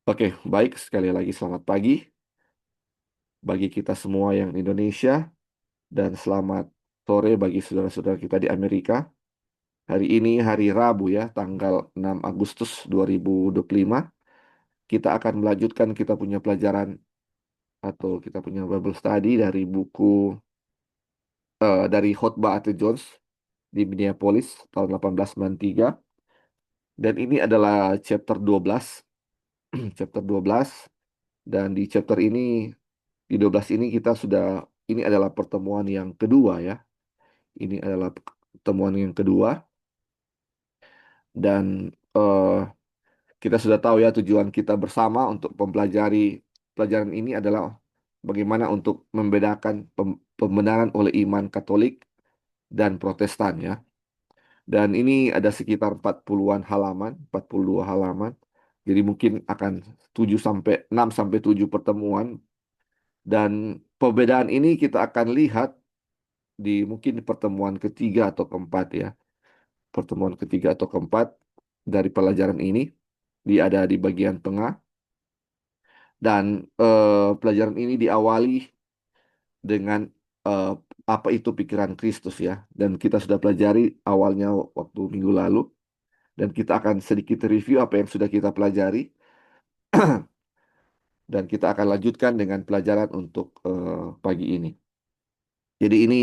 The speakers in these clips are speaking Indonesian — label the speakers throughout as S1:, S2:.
S1: Oke, baik. Sekali lagi selamat pagi bagi kita semua yang Indonesia dan selamat sore bagi saudara-saudara kita di Amerika. Hari ini hari Rabu ya, tanggal 6 Agustus 2025. Kita akan melanjutkan kita punya pelajaran atau kita punya Bible study dari buku dari Khotbah Arthur Jones di Minneapolis tahun 1893. Dan ini adalah chapter 12, chapter 12. Dan di chapter ini, di 12 ini kita sudah, ini adalah pertemuan yang kedua ya. Ini adalah pertemuan yang kedua dan kita sudah tahu ya tujuan kita bersama untuk mempelajari pelajaran ini adalah bagaimana untuk membedakan pembenaran oleh iman Katolik dan Protestan ya. Dan ini ada sekitar 40-an halaman, 42 halaman. Jadi mungkin akan 7 sampai 6 sampai 7 pertemuan dan perbedaan ini kita akan lihat di mungkin di pertemuan ketiga atau keempat ya. Pertemuan ketiga atau keempat dari pelajaran ini. Dia ada di bagian tengah dan pelajaran ini diawali dengan eh, apa itu pikiran Kristus ya. Dan kita sudah pelajari awalnya waktu minggu lalu dan kita akan sedikit review apa yang sudah kita pelajari dan kita akan lanjutkan dengan pelajaran untuk pagi ini. Jadi ini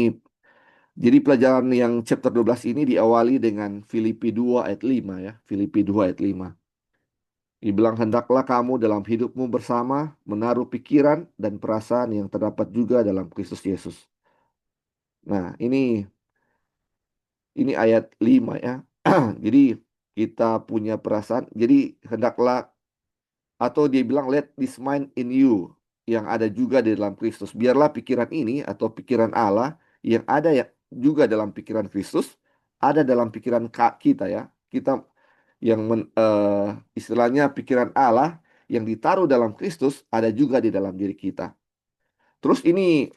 S1: jadi pelajaran yang chapter 12 ini diawali dengan Filipi 2 ayat 5 ya. Filipi 2 ayat 5. Dibilang hendaklah kamu dalam hidupmu bersama menaruh pikiran dan perasaan yang terdapat juga dalam Kristus Yesus. Nah, ini ayat 5 ya. Jadi kita punya perasaan. Jadi hendaklah atau dia bilang let this mind in you yang ada juga di dalam Kristus. Biarlah pikiran ini atau pikiran Allah yang ada ya juga dalam pikiran Kristus ada dalam pikiran kita ya. Kita yang istilahnya pikiran Allah yang ditaruh dalam Kristus ada juga di dalam diri kita. Terus ini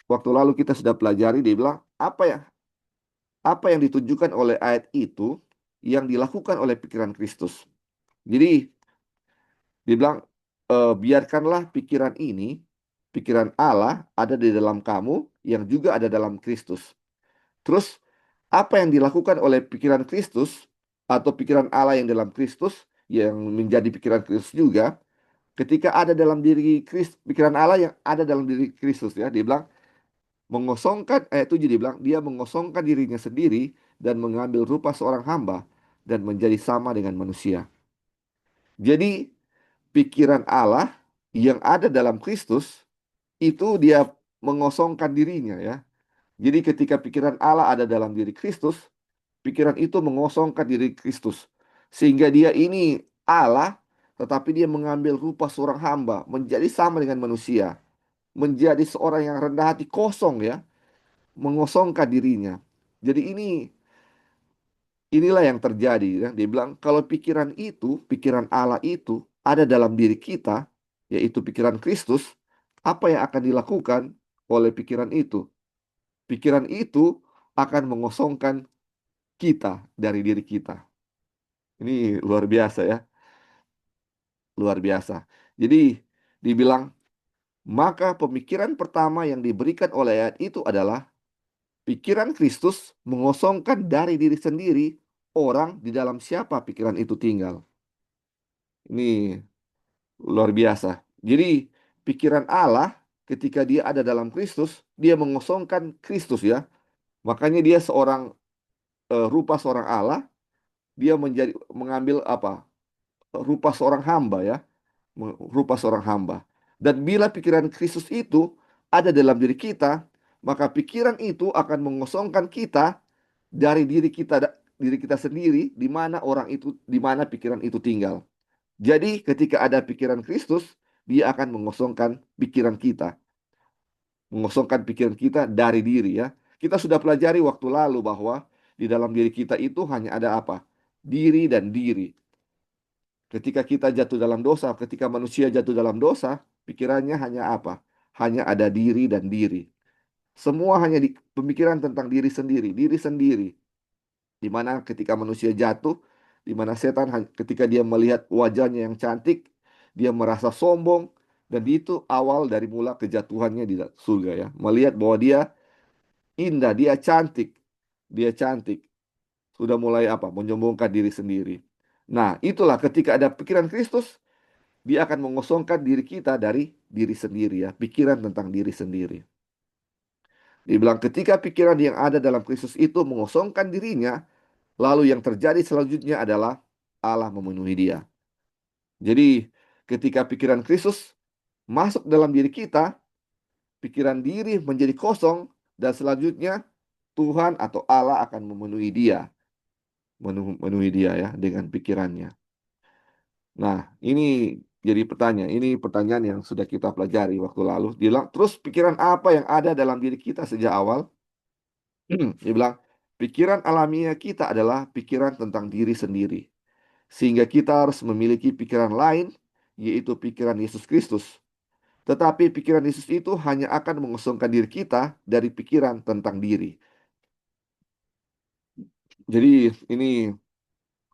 S1: waktu lalu kita sudah pelajari dia bilang apa yang ditunjukkan oleh ayat itu yang dilakukan oleh pikiran Kristus. Jadi dia bilang biarkanlah pikiran ini, pikiran Allah ada di dalam kamu yang juga ada dalam Kristus. Terus apa yang dilakukan oleh pikiran Kristus atau pikiran Allah yang dalam Kristus yang menjadi pikiran Kristus juga ketika ada dalam diri Kristus, pikiran Allah yang ada dalam diri Kristus ya, dia bilang mengosongkan ayat 7 dia bilang dia mengosongkan dirinya sendiri dan mengambil rupa seorang hamba dan menjadi sama dengan manusia. Jadi pikiran Allah yang ada dalam Kristus itu dia mengosongkan dirinya ya. Jadi ketika pikiran Allah ada dalam diri Kristus, pikiran itu mengosongkan diri Kristus. Sehingga dia ini Allah, tetapi dia mengambil rupa seorang hamba, menjadi sama dengan manusia. Menjadi seorang yang rendah hati, kosong ya, mengosongkan dirinya. Jadi inilah yang terjadi ya. Dia bilang kalau pikiran itu, pikiran Allah itu ada dalam diri kita, yaitu pikiran Kristus, apa yang akan dilakukan oleh pikiran itu? Pikiran itu akan mengosongkan kita dari diri kita. Ini luar biasa ya, luar biasa. Jadi dibilang, maka pemikiran pertama yang diberikan oleh ayat itu adalah pikiran Kristus mengosongkan dari diri sendiri orang di dalam siapa pikiran itu tinggal. Ini luar biasa. Jadi pikiran Allah ketika dia ada dalam Kristus, dia mengosongkan Kristus ya. Makanya dia seorang rupa seorang Allah, dia mengambil apa? Rupa seorang hamba ya, rupa seorang hamba. Dan bila pikiran Kristus itu ada dalam diri kita, maka pikiran itu akan mengosongkan kita dari diri kita sendiri, di mana orang itu, di mana pikiran itu tinggal. Jadi ketika ada pikiran Kristus, dia akan mengosongkan pikiran kita, mengosongkan pikiran kita dari diri ya. Kita sudah pelajari waktu lalu bahwa di dalam diri kita itu hanya ada apa? Diri dan diri. Ketika kita jatuh dalam dosa, ketika manusia jatuh dalam dosa, pikirannya hanya apa? Hanya ada diri dan diri. Semua hanya pemikiran tentang diri sendiri, diri sendiri. Di mana ketika manusia jatuh, di mana setan ketika dia melihat wajahnya yang cantik, dia merasa sombong, dan itu awal dari mula kejatuhannya di surga ya. Melihat bahwa dia indah, dia cantik, sudah mulai apa? Menyombongkan diri sendiri. Nah, itulah ketika ada pikiran Kristus, dia akan mengosongkan diri kita dari diri sendiri ya, pikiran tentang diri sendiri. Dibilang ketika pikiran yang ada dalam Kristus itu mengosongkan dirinya, lalu yang terjadi selanjutnya adalah Allah memenuhi dia. Jadi ketika pikiran Kristus masuk dalam diri kita, pikiran diri menjadi kosong, dan selanjutnya Tuhan atau Allah akan memenuhi dia, memenuhi dia ya dengan pikirannya. Nah, ini jadi pertanyaan. Ini pertanyaan yang sudah kita pelajari waktu lalu. Dia bilang, terus pikiran apa yang ada dalam diri kita sejak awal? Dia bilang, pikiran alamiah kita adalah pikiran tentang diri sendiri. Sehingga kita harus memiliki pikiran lain, yaitu pikiran Yesus Kristus. Tetapi pikiran Yesus itu hanya akan mengosongkan diri kita dari pikiran tentang diri. Jadi ini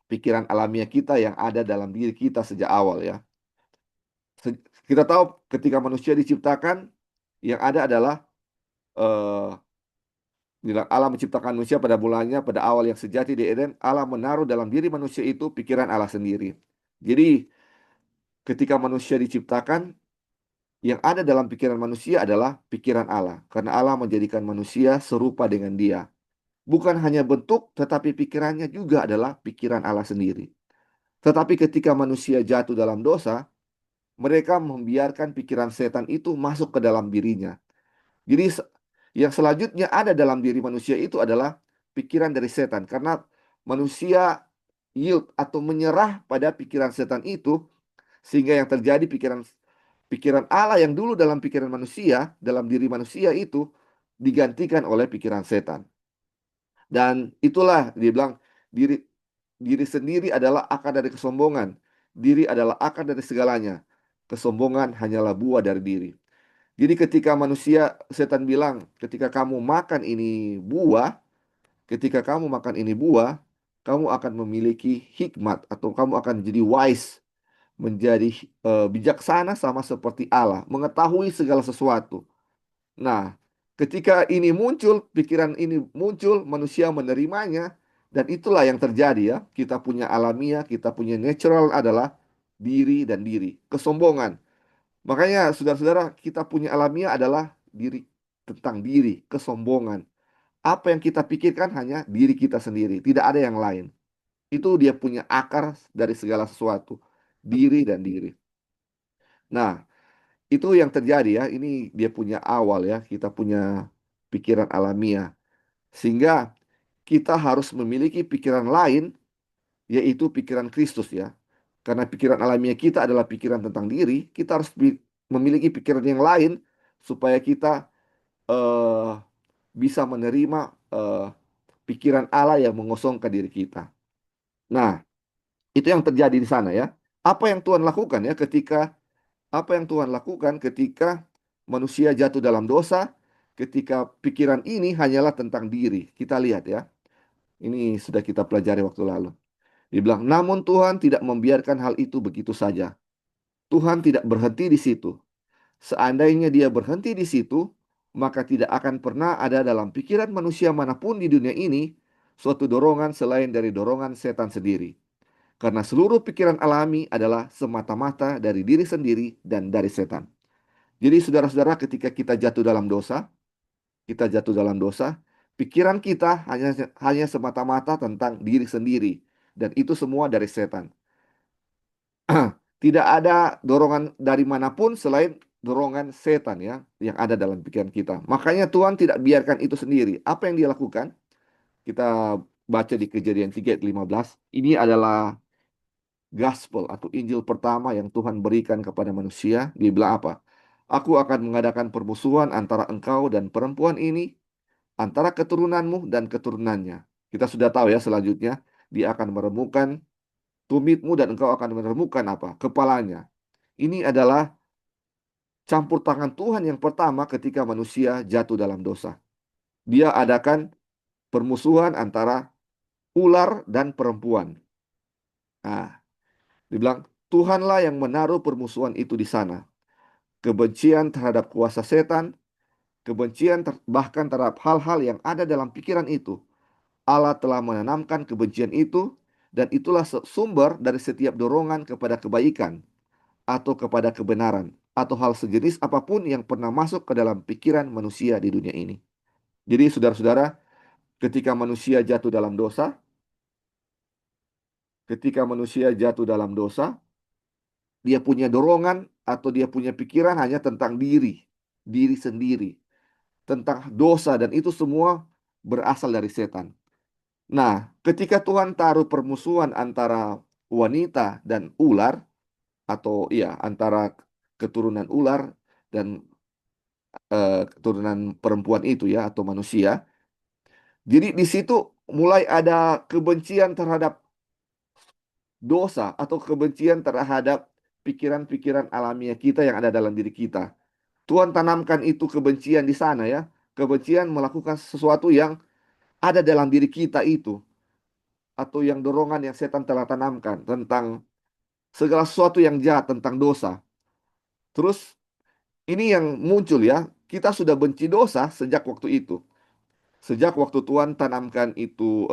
S1: pikiran alamiah kita yang ada dalam diri kita sejak awal ya. Kita tahu ketika manusia diciptakan, yang ada adalah eh, Allah menciptakan manusia pada mulanya, pada awal yang sejati di Eden, Allah menaruh dalam diri manusia itu pikiran Allah sendiri. Jadi ketika manusia diciptakan, yang ada dalam pikiran manusia adalah pikiran Allah. Karena Allah menjadikan manusia serupa dengan Dia. Bukan hanya bentuk, tetapi pikirannya juga adalah pikiran Allah sendiri. Tetapi ketika manusia jatuh dalam dosa, mereka membiarkan pikiran setan itu masuk ke dalam dirinya. Jadi yang selanjutnya ada dalam diri manusia itu adalah pikiran dari setan. Karena manusia yield atau menyerah pada pikiran setan itu, sehingga yang terjadi pikiran pikiran Allah yang dulu dalam pikiran manusia, dalam diri manusia itu digantikan oleh pikiran setan. Dan itulah dia bilang diri diri sendiri adalah akar dari kesombongan. Diri adalah akar dari segalanya. Kesombongan hanyalah buah dari diri. Jadi ketika manusia, setan bilang, ketika kamu makan ini buah, kamu akan memiliki hikmat atau kamu akan jadi wise, menjadi bijaksana sama seperti Allah, mengetahui segala sesuatu. Nah, ketika ini muncul, pikiran ini muncul, manusia menerimanya, dan itulah yang terjadi ya. Kita punya alamiah, kita punya natural adalah diri dan diri, kesombongan. Makanya saudara-saudara, kita punya alamiah adalah diri, tentang diri, kesombongan. Apa yang kita pikirkan hanya diri kita sendiri, tidak ada yang lain. Itu dia punya akar dari segala sesuatu, diri dan diri. Nah, itu yang terjadi ya. Ini dia punya awal ya. Kita punya pikiran alamiah. Sehingga kita harus memiliki pikiran lain, yaitu pikiran Kristus ya. Karena pikiran alamiah kita adalah pikiran tentang diri, kita harus memiliki pikiran yang lain supaya kita eh, bisa menerima pikiran Allah yang mengosongkan diri kita. Nah, itu yang terjadi di sana ya. Apa yang Tuhan lakukan ya apa yang Tuhan lakukan ketika manusia jatuh dalam dosa, ketika pikiran ini hanyalah tentang diri. Kita lihat ya. Ini sudah kita pelajari waktu lalu. Dibilang, namun Tuhan tidak membiarkan hal itu begitu saja. Tuhan tidak berhenti di situ. Seandainya dia berhenti di situ, maka tidak akan pernah ada dalam pikiran manusia manapun di dunia ini suatu dorongan selain dari dorongan setan sendiri. Karena seluruh pikiran alami adalah semata-mata dari diri sendiri dan dari setan. Jadi saudara-saudara, ketika kita jatuh dalam dosa, pikiran kita hanya semata-mata tentang diri sendiri, dan itu semua dari setan. Tidak ada dorongan dari manapun selain dorongan setan ya yang ada dalam pikiran kita. Makanya Tuhan tidak biarkan itu sendiri. Apa yang dia lakukan? Kita baca di Kejadian 3 ayat 15. Ini adalah gospel atau Injil pertama yang Tuhan berikan kepada manusia. Dia bilang apa? Aku akan mengadakan permusuhan antara engkau dan perempuan ini, antara keturunanmu dan keturunannya. Kita sudah tahu ya selanjutnya. Dia akan meremukkan tumitmu dan engkau akan meremukkan apa? Kepalanya. Ini adalah campur tangan Tuhan yang pertama ketika manusia jatuh dalam dosa. Dia adakan permusuhan antara ular dan perempuan. Nah, dibilang, Tuhanlah yang menaruh permusuhan itu di sana. Kebencian terhadap kuasa setan, bahkan terhadap hal-hal yang ada dalam pikiran itu. Allah telah menanamkan kebencian itu, dan itulah sumber dari setiap dorongan kepada kebaikan atau kepada kebenaran, atau hal sejenis apapun yang pernah masuk ke dalam pikiran manusia di dunia ini. Jadi saudara-saudara, ketika manusia jatuh dalam dosa, ketika manusia jatuh dalam dosa, dia punya dorongan atau dia punya pikiran hanya tentang diri, diri sendiri, tentang dosa, dan itu semua berasal dari setan. Nah, ketika Tuhan taruh permusuhan antara wanita dan ular, atau ya antara keturunan ular dan keturunan perempuan itu ya, atau manusia. Jadi di situ mulai ada kebencian terhadap dosa atau kebencian terhadap pikiran-pikiran alamiah kita yang ada dalam diri kita. Tuhan tanamkan itu kebencian di sana ya. Kebencian melakukan sesuatu yang ada dalam diri kita itu, atau yang dorongan yang setan telah tanamkan tentang segala sesuatu yang jahat, tentang dosa. Terus ini yang muncul ya. Kita sudah benci dosa sejak waktu itu. Sejak waktu Tuhan tanamkan itu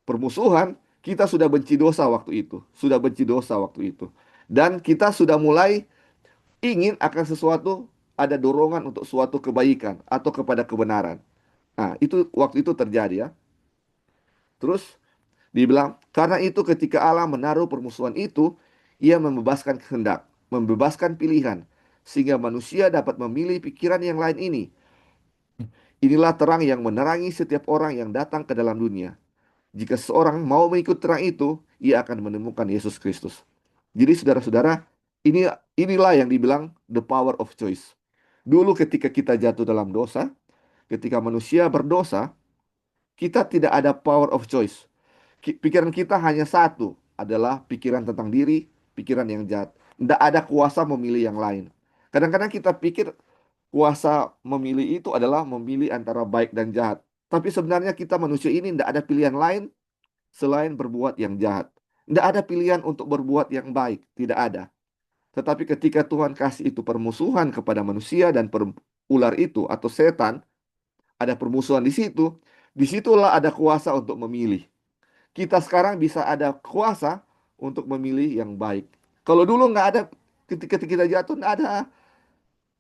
S1: permusuhan, kita sudah benci dosa waktu itu. Sudah benci dosa waktu itu. Dan kita sudah mulai ingin akan sesuatu, ada dorongan untuk suatu kebaikan atau kepada kebenaran. Nah, itu waktu itu terjadi ya. Terus dibilang, karena itu ketika Allah menaruh permusuhan itu, ia membebaskan kehendak, membebaskan pilihan, sehingga manusia dapat memilih pikiran yang lain ini. Inilah terang yang menerangi setiap orang yang datang ke dalam dunia. Jika seorang mau mengikut terang itu, ia akan menemukan Yesus Kristus. Jadi saudara-saudara, inilah yang dibilang the power of choice. Dulu ketika kita jatuh dalam dosa, ketika manusia berdosa, kita tidak ada power of choice. Pikiran kita hanya satu, adalah pikiran tentang diri, pikiran yang jahat. Tidak ada kuasa memilih yang lain. Kadang-kadang kita pikir kuasa memilih itu adalah memilih antara baik dan jahat. Tapi sebenarnya kita manusia ini tidak ada pilihan lain selain berbuat yang jahat. Tidak ada pilihan untuk berbuat yang baik, tidak ada. Tetapi ketika Tuhan kasih itu permusuhan kepada manusia dan ular itu atau setan, ada permusuhan di situ, disitulah ada kuasa untuk memilih. Kita sekarang bisa ada kuasa untuk memilih yang baik. Kalau dulu nggak ada, ketika kita jatuh nggak ada,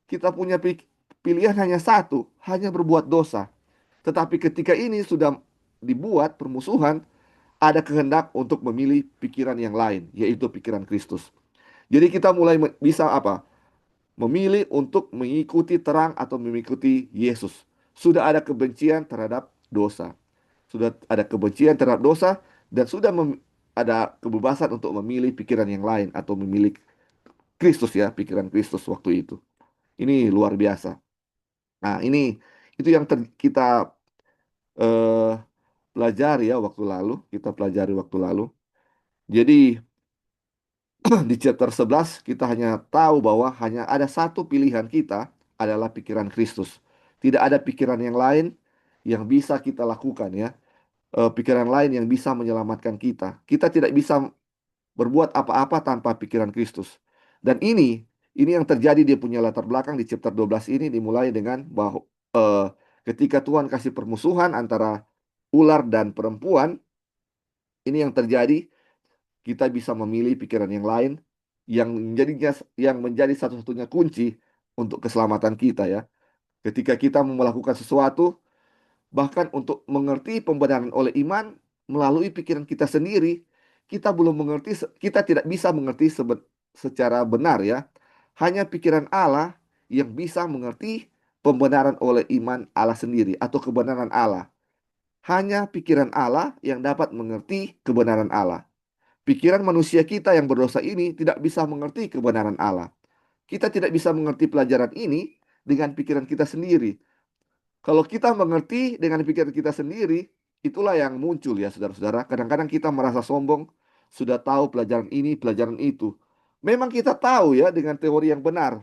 S1: kita punya pilihan hanya satu, hanya berbuat dosa. Tetapi ketika ini sudah dibuat permusuhan, ada kehendak untuk memilih pikiran yang lain, yaitu pikiran Kristus. Jadi kita mulai bisa apa? Memilih untuk mengikuti terang atau mengikuti Yesus. Sudah ada kebencian terhadap dosa. Sudah ada kebencian terhadap dosa, dan sudah ada kebebasan untuk memilih pikiran yang lain atau memilih Kristus ya, pikiran Kristus waktu itu. Ini luar biasa. Nah, ini itu yang kita eh, pelajari ya waktu lalu, kita pelajari waktu lalu. Jadi di chapter 11 kita hanya tahu bahwa hanya ada satu pilihan kita, adalah pikiran Kristus. Tidak ada pikiran yang lain yang bisa kita lakukan ya. Pikiran lain yang bisa menyelamatkan kita. Kita tidak bisa berbuat apa-apa tanpa pikiran Kristus. Dan ini yang terjadi, dia punya latar belakang di chapter 12 ini dimulai dengan bahwa ketika Tuhan kasih permusuhan antara ular dan perempuan, ini yang terjadi, kita bisa memilih pikiran yang lain yang menjadi satu-satunya kunci untuk keselamatan kita ya. Ketika kita mau melakukan sesuatu, bahkan untuk mengerti pembenaran oleh iman melalui pikiran kita sendiri, kita belum mengerti, kita tidak bisa mengerti secara benar ya. Hanya pikiran Allah yang bisa mengerti pembenaran oleh iman Allah sendiri atau kebenaran Allah. Hanya pikiran Allah yang dapat mengerti kebenaran Allah. Pikiran manusia kita yang berdosa ini tidak bisa mengerti kebenaran Allah. Kita tidak bisa mengerti pelajaran ini dengan pikiran kita sendiri. Kalau kita mengerti dengan pikiran kita sendiri, itulah yang muncul ya saudara-saudara. Kadang-kadang kita merasa sombong, sudah tahu pelajaran ini, pelajaran itu. Memang kita tahu ya dengan teori yang benar.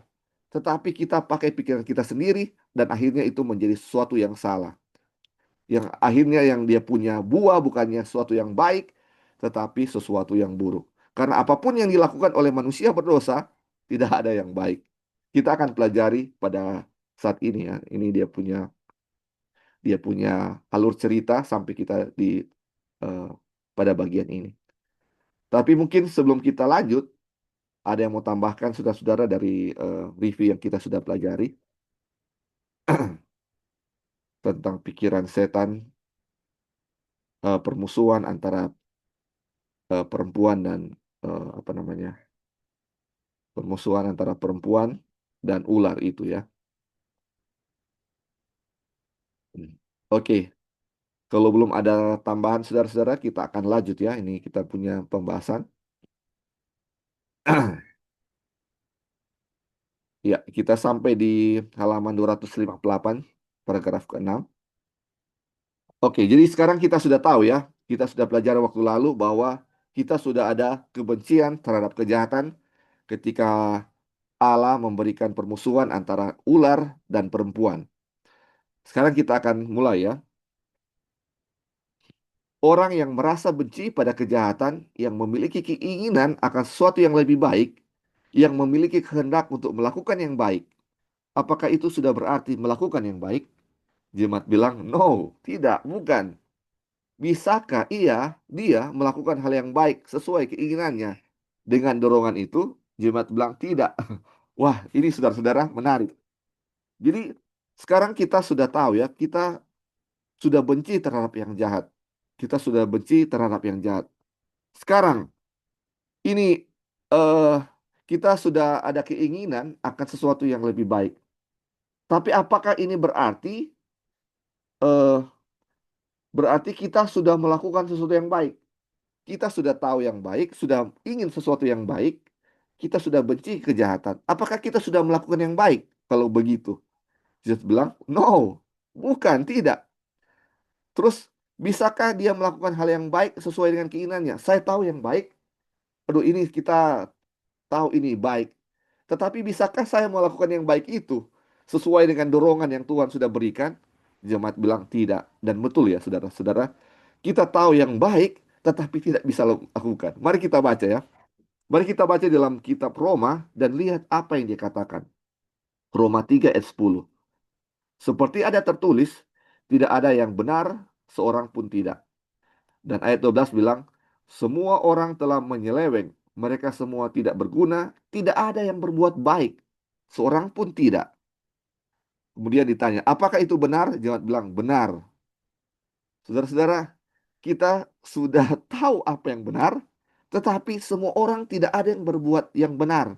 S1: Tetapi kita pakai pikiran kita sendiri dan akhirnya itu menjadi sesuatu yang salah. Yang akhirnya yang dia punya buah bukannya sesuatu yang baik, tetapi sesuatu yang buruk. Karena apapun yang dilakukan oleh manusia berdosa, tidak ada yang baik. Kita akan pelajari pada saat ini ya. Ini dia punya alur cerita sampai kita di eh, pada bagian ini. Tapi mungkin sebelum kita lanjut, ada yang mau tambahkan saudara-saudara dari review yang kita sudah pelajari tentang pikiran setan, permusuhan antara perempuan dan apa namanya, permusuhan antara perempuan dan ular itu ya. Hmm. Oke, kalau belum ada tambahan saudara-saudara, kita akan lanjut ya. Ini kita punya pembahasan. Ya, kita sampai di halaman 258, paragraf ke-6. Oke, jadi sekarang kita sudah tahu ya, kita sudah belajar waktu lalu bahwa kita sudah ada kebencian terhadap kejahatan ketika Allah memberikan permusuhan antara ular dan perempuan. Sekarang kita akan mulai ya. Orang yang merasa benci pada kejahatan, yang memiliki keinginan akan sesuatu yang lebih baik, yang memiliki kehendak untuk melakukan yang baik. Apakah itu sudah berarti melakukan yang baik? Jemaat bilang, no, tidak, bukan. Bisakah dia melakukan hal yang baik sesuai keinginannya? Dengan dorongan itu, jemaat bilang tidak. Wah, ini saudara-saudara menarik. Jadi, sekarang kita sudah tahu ya, kita sudah benci terhadap yang jahat. Kita sudah benci terhadap yang jahat. Sekarang, ini eh, kita sudah ada keinginan akan sesuatu yang lebih baik. Tapi apakah ini eh, berarti kita sudah melakukan sesuatu yang baik? Kita sudah tahu yang baik, sudah ingin sesuatu yang baik, kita sudah benci kejahatan. Apakah kita sudah melakukan yang baik? Kalau begitu, Jesus bilang, no, bukan, tidak. Terus, bisakah dia melakukan hal yang baik sesuai dengan keinginannya? Saya tahu yang baik. Aduh, ini kita tahu ini baik. Tetapi bisakah saya melakukan yang baik itu sesuai dengan dorongan yang Tuhan sudah berikan? Jemaat bilang tidak. Dan betul ya, saudara-saudara. Kita tahu yang baik, tetapi tidak bisa lakukan. Mari kita baca ya. Mari kita baca dalam kitab Roma dan lihat apa yang dia katakan. Roma 3 ayat 10. Seperti ada tertulis, tidak ada yang benar, seorang pun tidak. Dan ayat 12 bilang, semua orang telah menyeleweng, mereka semua tidak berguna, tidak ada yang berbuat baik, seorang pun tidak. Kemudian ditanya, apakah itu benar? Jawab bilang, benar. Saudara-saudara, kita sudah tahu apa yang benar, tetapi semua orang tidak ada yang berbuat yang benar.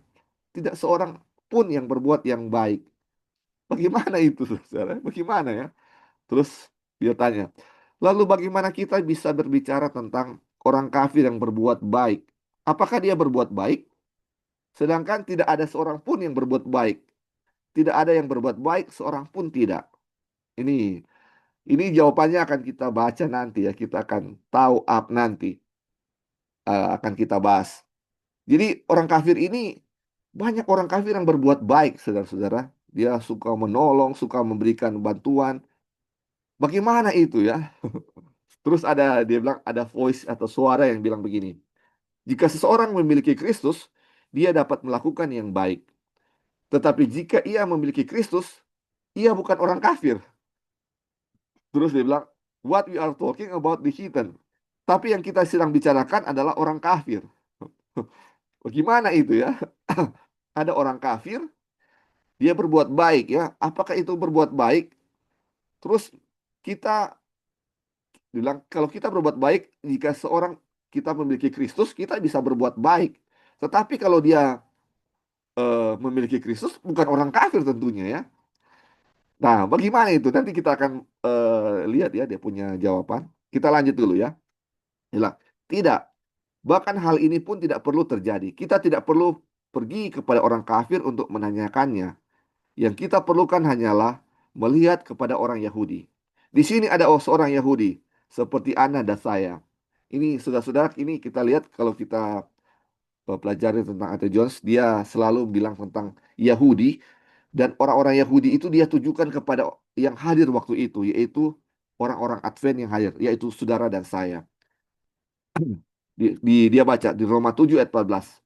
S1: Tidak seorang pun yang berbuat yang baik. Bagaimana itu, saudara? Bagaimana ya? Terus dia tanya, lalu bagaimana kita bisa berbicara tentang orang kafir yang berbuat baik? Apakah dia berbuat baik? Sedangkan tidak ada seorang pun yang berbuat baik. Tidak ada yang berbuat baik, seorang pun tidak. Ini ini jawabannya akan kita baca nanti ya. Kita akan tahu up nanti. Akan kita bahas. Jadi orang kafir ini, banyak orang kafir yang berbuat baik, saudara-saudara. Dia suka menolong, suka memberikan bantuan. Bagaimana itu ya? Terus dia bilang ada voice atau suara yang bilang begini. Jika seseorang memiliki Kristus, dia dapat melakukan yang baik. Tetapi jika ia memiliki Kristus, ia bukan orang kafir. Terus dia bilang, what we are talking about the heathen. Tapi yang kita sedang bicarakan adalah orang kafir. Bagaimana itu ya? Ada orang kafir, dia berbuat baik ya. Apakah itu berbuat baik? Terus kita bilang, kalau kita berbuat baik, jika seorang kita memiliki Kristus, kita bisa berbuat baik. Tetapi kalau dia memiliki Kristus, bukan orang kafir tentunya ya. Nah, bagaimana itu? Nanti kita akan lihat ya dia punya jawaban. Kita lanjut dulu ya. Bilang, tidak. Bahkan hal ini pun tidak perlu terjadi. Kita tidak perlu pergi kepada orang kafir untuk menanyakannya. Yang kita perlukan hanyalah melihat kepada orang Yahudi. Di sini ada seorang Yahudi, seperti Anda dan saya. Ini saudara-saudara, ini kita lihat kalau kita pelajari tentang A.T. Jones, dia selalu bilang tentang Yahudi, dan orang-orang Yahudi itu dia tujukan kepada yang hadir waktu itu, yaitu orang-orang Advent yang hadir, yaitu saudara dan saya. Dia baca di Roma 7 ayat 14.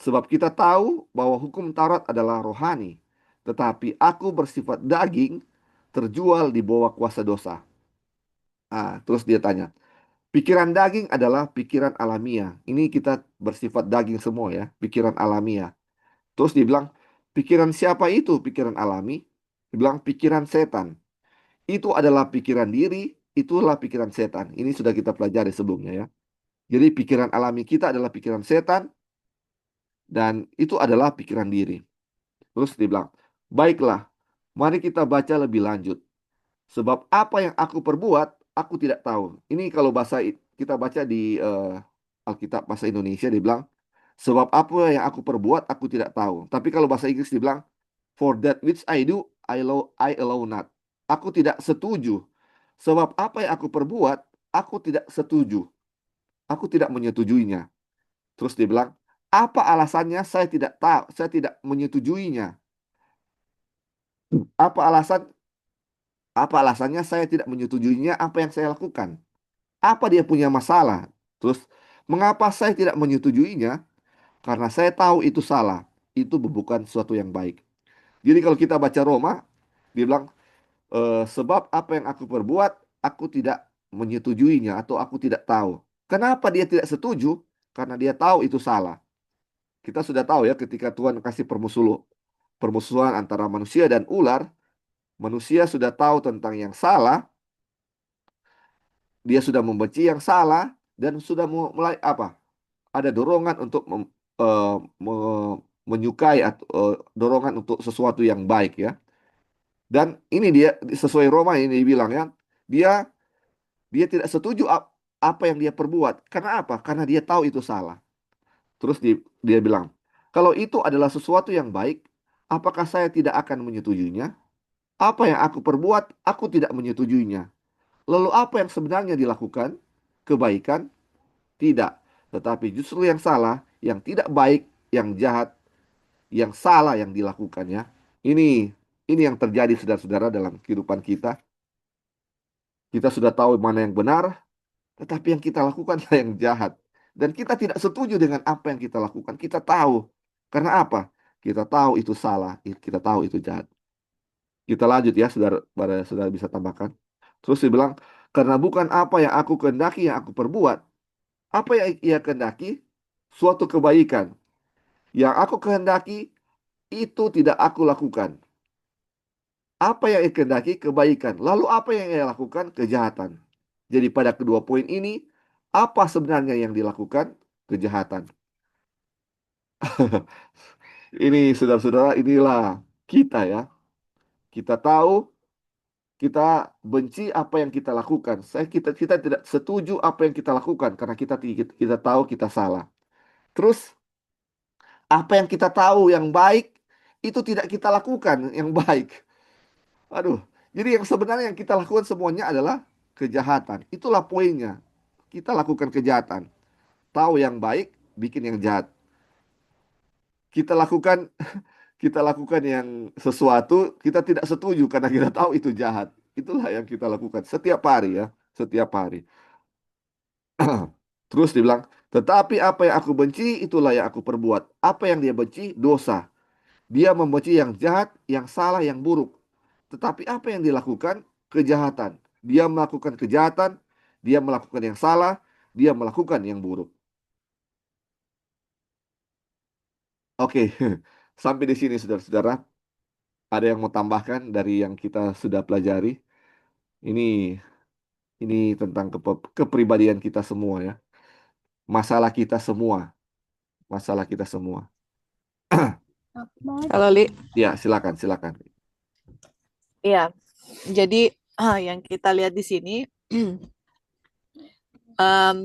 S1: Sebab kita tahu bahwa hukum Taurat adalah rohani, tetapi aku bersifat daging, terjual di bawah kuasa dosa. Terus dia tanya, pikiran daging adalah pikiran alamiah. Ini kita bersifat daging semua ya, pikiran alamiah. Terus dia bilang, pikiran siapa itu pikiran alami? Dia bilang, pikiran setan. Itu adalah pikiran diri, itulah pikiran setan. Ini sudah kita pelajari sebelumnya ya. Jadi pikiran alami kita adalah pikiran setan, dan itu adalah pikiran diri. Terus dia bilang, baiklah, mari kita baca lebih lanjut. Sebab apa yang aku perbuat, aku tidak tahu. Ini kalau kita baca di Alkitab bahasa Indonesia, dia bilang, sebab apa yang aku perbuat, aku tidak tahu. Tapi kalau bahasa Inggris dia bilang, for that which I do, I allow not. Aku tidak setuju. Sebab apa yang aku perbuat, aku tidak setuju. Aku tidak menyetujuinya. Terus dia bilang, apa alasannya saya tidak tahu, saya tidak menyetujuinya. Apa alasan apa alasannya saya tidak menyetujuinya apa yang saya lakukan? Apa dia punya masalah? Terus, mengapa saya tidak menyetujuinya? Karena saya tahu itu salah. Itu bukan suatu yang baik. Jadi kalau kita baca Roma, dia bilang, sebab apa yang aku perbuat, aku tidak menyetujuinya atau aku tidak tahu. Kenapa dia tidak setuju? Karena dia tahu itu salah. Kita sudah tahu ya ketika Tuhan kasih permusuhan antara manusia dan ular, manusia sudah tahu tentang yang salah, dia sudah membenci yang salah dan sudah mulai apa? Ada dorongan untuk menyukai atau dorongan untuk sesuatu yang baik ya. Dan ini dia sesuai Roma ini bilang ya, dia dia tidak setuju apa yang dia perbuat. Karena apa? Karena dia tahu itu salah. Terus dia bilang, kalau itu adalah sesuatu yang baik, apakah saya tidak akan menyetujuinya? Apa yang aku perbuat, aku tidak menyetujuinya. Lalu apa yang sebenarnya dilakukan? Kebaikan? Tidak. Tetapi justru yang salah, yang tidak baik, yang jahat, yang salah yang dilakukannya. Ini yang terjadi saudara-saudara dalam kehidupan kita. Kita sudah tahu mana yang benar, tetapi yang kita lakukan yang jahat. Dan kita tidak setuju dengan apa yang kita lakukan. Kita tahu. Karena apa? Kita tahu itu salah, kita tahu itu jahat. Kita lanjut ya, saudara, saudara bisa tambahkan. Terus dia bilang, karena bukan apa yang aku kehendaki yang aku perbuat. Apa yang ia kehendaki? Suatu kebaikan. Yang aku kehendaki, itu tidak aku lakukan. Apa yang ia kehendaki? Kebaikan. Lalu apa yang ia lakukan? Kejahatan. Jadi pada kedua poin ini, apa sebenarnya yang dilakukan? Kejahatan. Ini saudara-saudara, inilah kita ya. Kita tahu, kita benci apa yang kita lakukan. Kita tidak setuju apa yang kita lakukan karena kita tahu kita salah. Terus apa yang kita tahu yang baik itu tidak kita lakukan yang baik. Aduh, jadi yang sebenarnya yang kita lakukan semuanya adalah kejahatan. Itulah poinnya. Kita lakukan kejahatan. Tahu yang baik, bikin yang jahat. Kita lakukan kita lakukan yang sesuatu, kita tidak setuju karena kita tahu itu jahat. Itulah yang kita lakukan setiap hari ya, setiap hari. Terus dibilang, tetapi apa yang aku benci, itulah yang aku perbuat. Apa yang dia benci? Dosa. Dia membenci yang jahat, yang salah, yang buruk. Tetapi apa yang dilakukan? Kejahatan. Dia melakukan kejahatan, dia melakukan yang salah, dia melakukan yang buruk. Oke, sampai di sini saudara-saudara. Ada yang mau tambahkan dari yang kita sudah pelajari? Ini ini tentang kepribadian kita semua ya. Masalah kita semua, masalah kita semua.
S2: Kalau Li,
S1: Ya, silakan, silakan.
S2: iya. Jadi yang kita lihat di sini em,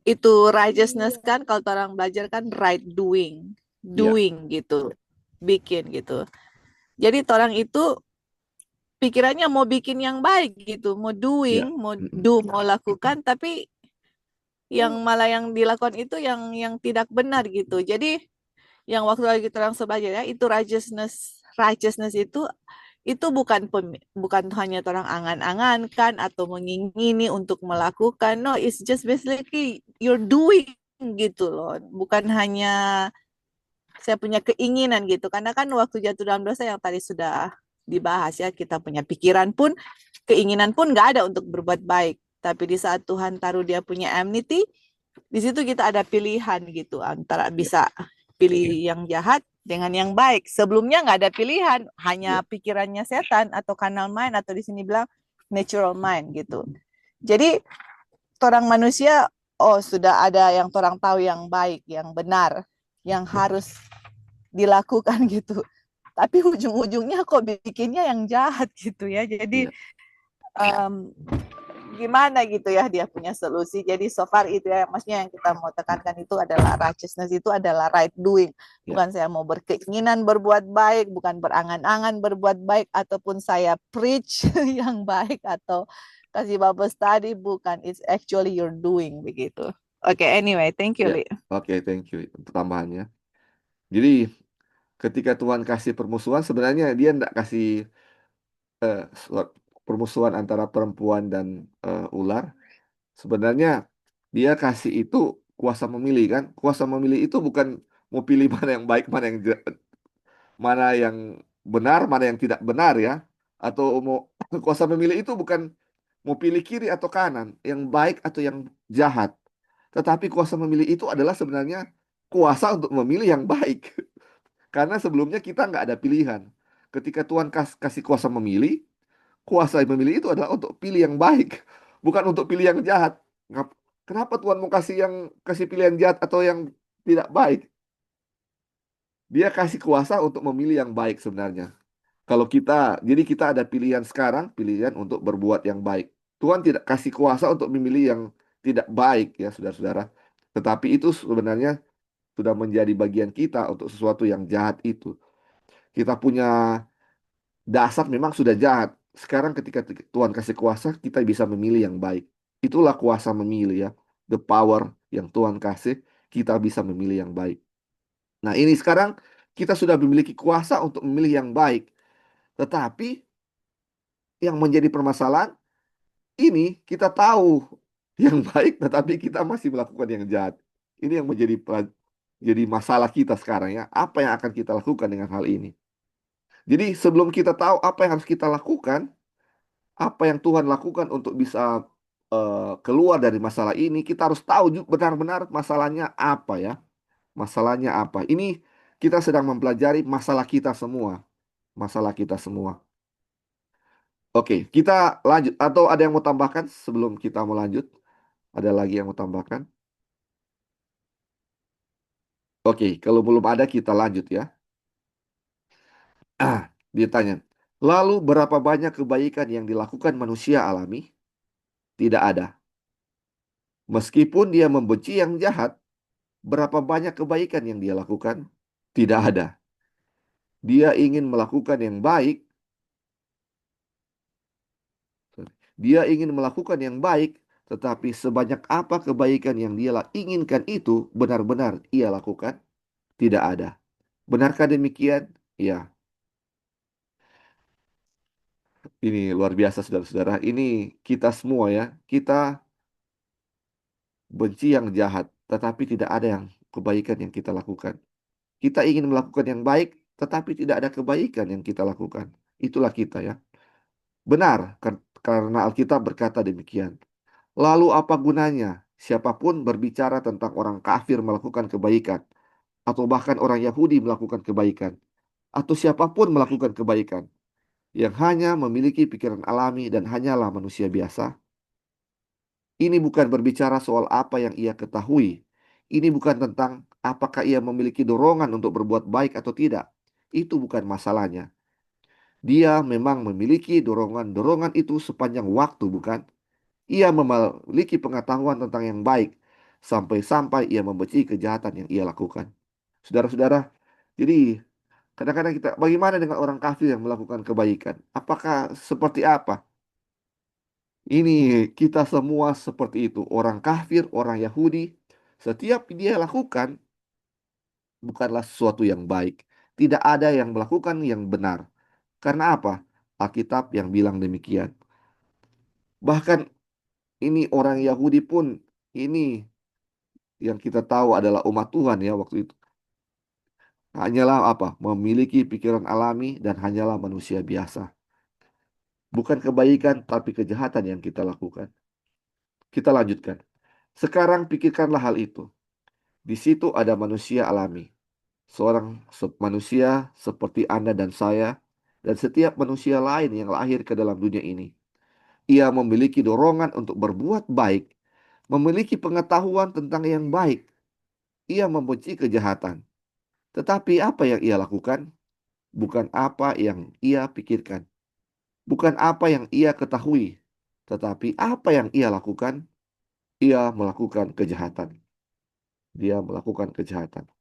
S2: itu righteousness kan kalau orang belajar kan right doing,
S1: Ya,
S2: doing gitu, bikin gitu. Jadi orang itu pikirannya mau bikin yang baik gitu, mau
S1: ya.
S2: doing, mau
S1: Mm-mm.
S2: do, mau lakukan, tapi yang malah yang dilakukan itu yang tidak benar gitu. Jadi yang waktu lagi terang sebagai ya itu righteousness, righteousness itu itu bukan hanya orang angan-angankan atau mengingini untuk melakukan. No, it's just basically you're doing gitu loh. Bukan hanya saya punya keinginan gitu. Karena kan waktu jatuh dalam dosa yang tadi sudah dibahas ya, kita punya pikiran pun, keinginan pun nggak ada untuk berbuat baik. Tapi di saat Tuhan taruh dia punya enmity, di situ kita ada pilihan gitu antara
S1: Ya,
S2: bisa pilih yang jahat dengan yang baik. Sebelumnya nggak ada pilihan,
S1: ya,
S2: hanya pikirannya setan atau kanal mind atau di sini bilang natural mind gitu. Jadi orang manusia, oh sudah ada yang orang tahu yang baik, yang benar, yang harus dilakukan gitu. Tapi ujung-ujungnya kok bikinnya yang jahat gitu ya. Jadi
S1: ya,
S2: um, gimana gitu ya dia punya solusi. Jadi so far itu ya, maksudnya yang kita mau tekankan itu adalah righteousness, itu adalah right doing.
S1: ya,
S2: Bukan saya mau berkeinginan berbuat baik, bukan berangan-angan berbuat baik, ataupun saya preach yang baik atau kasih Bible study, bukan. It's actually you're doing begitu. Oke, okay, anyway, thank you,
S1: ya.
S2: Li.
S1: Oke, thank you untuk tambahannya. Jadi ketika Tuhan kasih permusuhan, sebenarnya dia enggak kasih permusuhan antara perempuan dan ular. Sebenarnya dia kasih itu kuasa memilih kan. Kuasa memilih itu bukan mau pilih mana yang baik, mana yang benar, mana yang tidak benar ya. Atau mau kuasa memilih itu bukan mau pilih kiri atau kanan, yang baik atau yang jahat. Tetapi kuasa memilih itu adalah sebenarnya kuasa untuk memilih yang baik. Karena sebelumnya kita nggak ada pilihan. Ketika Tuhan kasih kuasa memilih, kuasa memilih itu adalah untuk pilih yang baik, bukan untuk pilih yang jahat. Kenapa Tuhan mau kasih pilihan jahat atau yang tidak baik? Dia kasih kuasa untuk memilih yang baik sebenarnya. Kalau jadi kita ada pilihan sekarang, pilihan untuk berbuat yang baik. Tuhan tidak kasih kuasa untuk memilih yang tidak baik ya, saudara-saudara. Tetapi itu sebenarnya sudah menjadi bagian kita untuk sesuatu yang jahat itu. Kita punya dasar memang sudah jahat. Sekarang ketika Tuhan kasih kuasa, kita bisa memilih yang baik. Itulah kuasa memilih ya. The power yang Tuhan kasih, kita bisa memilih yang baik. Nah, ini sekarang kita sudah memiliki kuasa untuk memilih yang baik. Tetapi yang menjadi permasalahan ini kita tahu yang baik, tetapi kita masih melakukan yang jahat. Ini yang jadi masalah kita sekarang ya. Apa yang akan kita lakukan dengan hal ini? Jadi sebelum kita tahu apa yang harus kita lakukan, apa yang Tuhan lakukan untuk bisa keluar dari masalah ini, kita harus tahu benar-benar masalahnya apa ya. Masalahnya apa? Ini kita sedang mempelajari masalah kita semua. Masalah kita semua. Oke, kita lanjut. Atau ada yang mau tambahkan sebelum kita mau lanjut? Ada lagi yang mau tambahkan? Oke, kalau belum ada kita lanjut ya. Dia tanya, lalu berapa banyak kebaikan yang dilakukan manusia alami? Tidak ada. Meskipun dia membenci yang jahat, berapa banyak kebaikan yang dia lakukan? Tidak ada. Dia ingin melakukan yang baik. Dia ingin melakukan yang baik, tetapi sebanyak apa kebaikan yang dia inginkan itu benar-benar ia lakukan? Tidak ada. Benarkah demikian? Ya, ini luar biasa saudara-saudara. Ini kita semua ya. Kita benci yang jahat, tetapi tidak ada yang kebaikan yang kita lakukan. Kita ingin melakukan yang baik, tetapi tidak ada kebaikan yang kita lakukan. Itulah kita ya. Benar, karena Alkitab berkata demikian. Lalu apa gunanya siapapun berbicara tentang orang kafir melakukan kebaikan, atau bahkan orang Yahudi melakukan kebaikan, atau siapapun melakukan kebaikan, yang hanya memiliki pikiran alami dan hanyalah manusia biasa? Ini bukan berbicara soal apa yang ia ketahui. Ini bukan tentang apakah ia memiliki dorongan untuk berbuat baik atau tidak. Itu bukan masalahnya. Dia memang memiliki dorongan-dorongan itu sepanjang waktu, bukan? Ia memiliki pengetahuan tentang yang baik sampai-sampai ia membenci kejahatan yang ia lakukan. Saudara-saudara, jadi kadang-kadang kita bagaimana dengan orang kafir yang melakukan kebaikan? Apakah seperti apa? Ini kita semua seperti itu. Orang kafir, orang Yahudi, setiap dia lakukan bukanlah sesuatu yang baik. Tidak ada yang melakukan yang benar. Karena apa? Alkitab yang bilang demikian. Bahkan ini orang Yahudi pun, ini yang kita tahu adalah umat Tuhan ya waktu itu. Hanyalah apa? Memiliki pikiran alami dan hanyalah manusia biasa. Bukan kebaikan, tapi kejahatan yang kita lakukan. Kita lanjutkan. Sekarang pikirkanlah hal itu. Di situ ada manusia alami. Seorang manusia seperti Anda dan saya, dan setiap manusia lain yang lahir ke dalam dunia ini. Ia memiliki dorongan untuk berbuat baik, memiliki pengetahuan tentang yang baik. Ia membenci kejahatan. Tetapi apa yang ia lakukan? Bukan apa yang ia pikirkan. Bukan apa yang ia ketahui. Tetapi apa yang ia lakukan? Ia melakukan kejahatan. Dia melakukan kejahatan.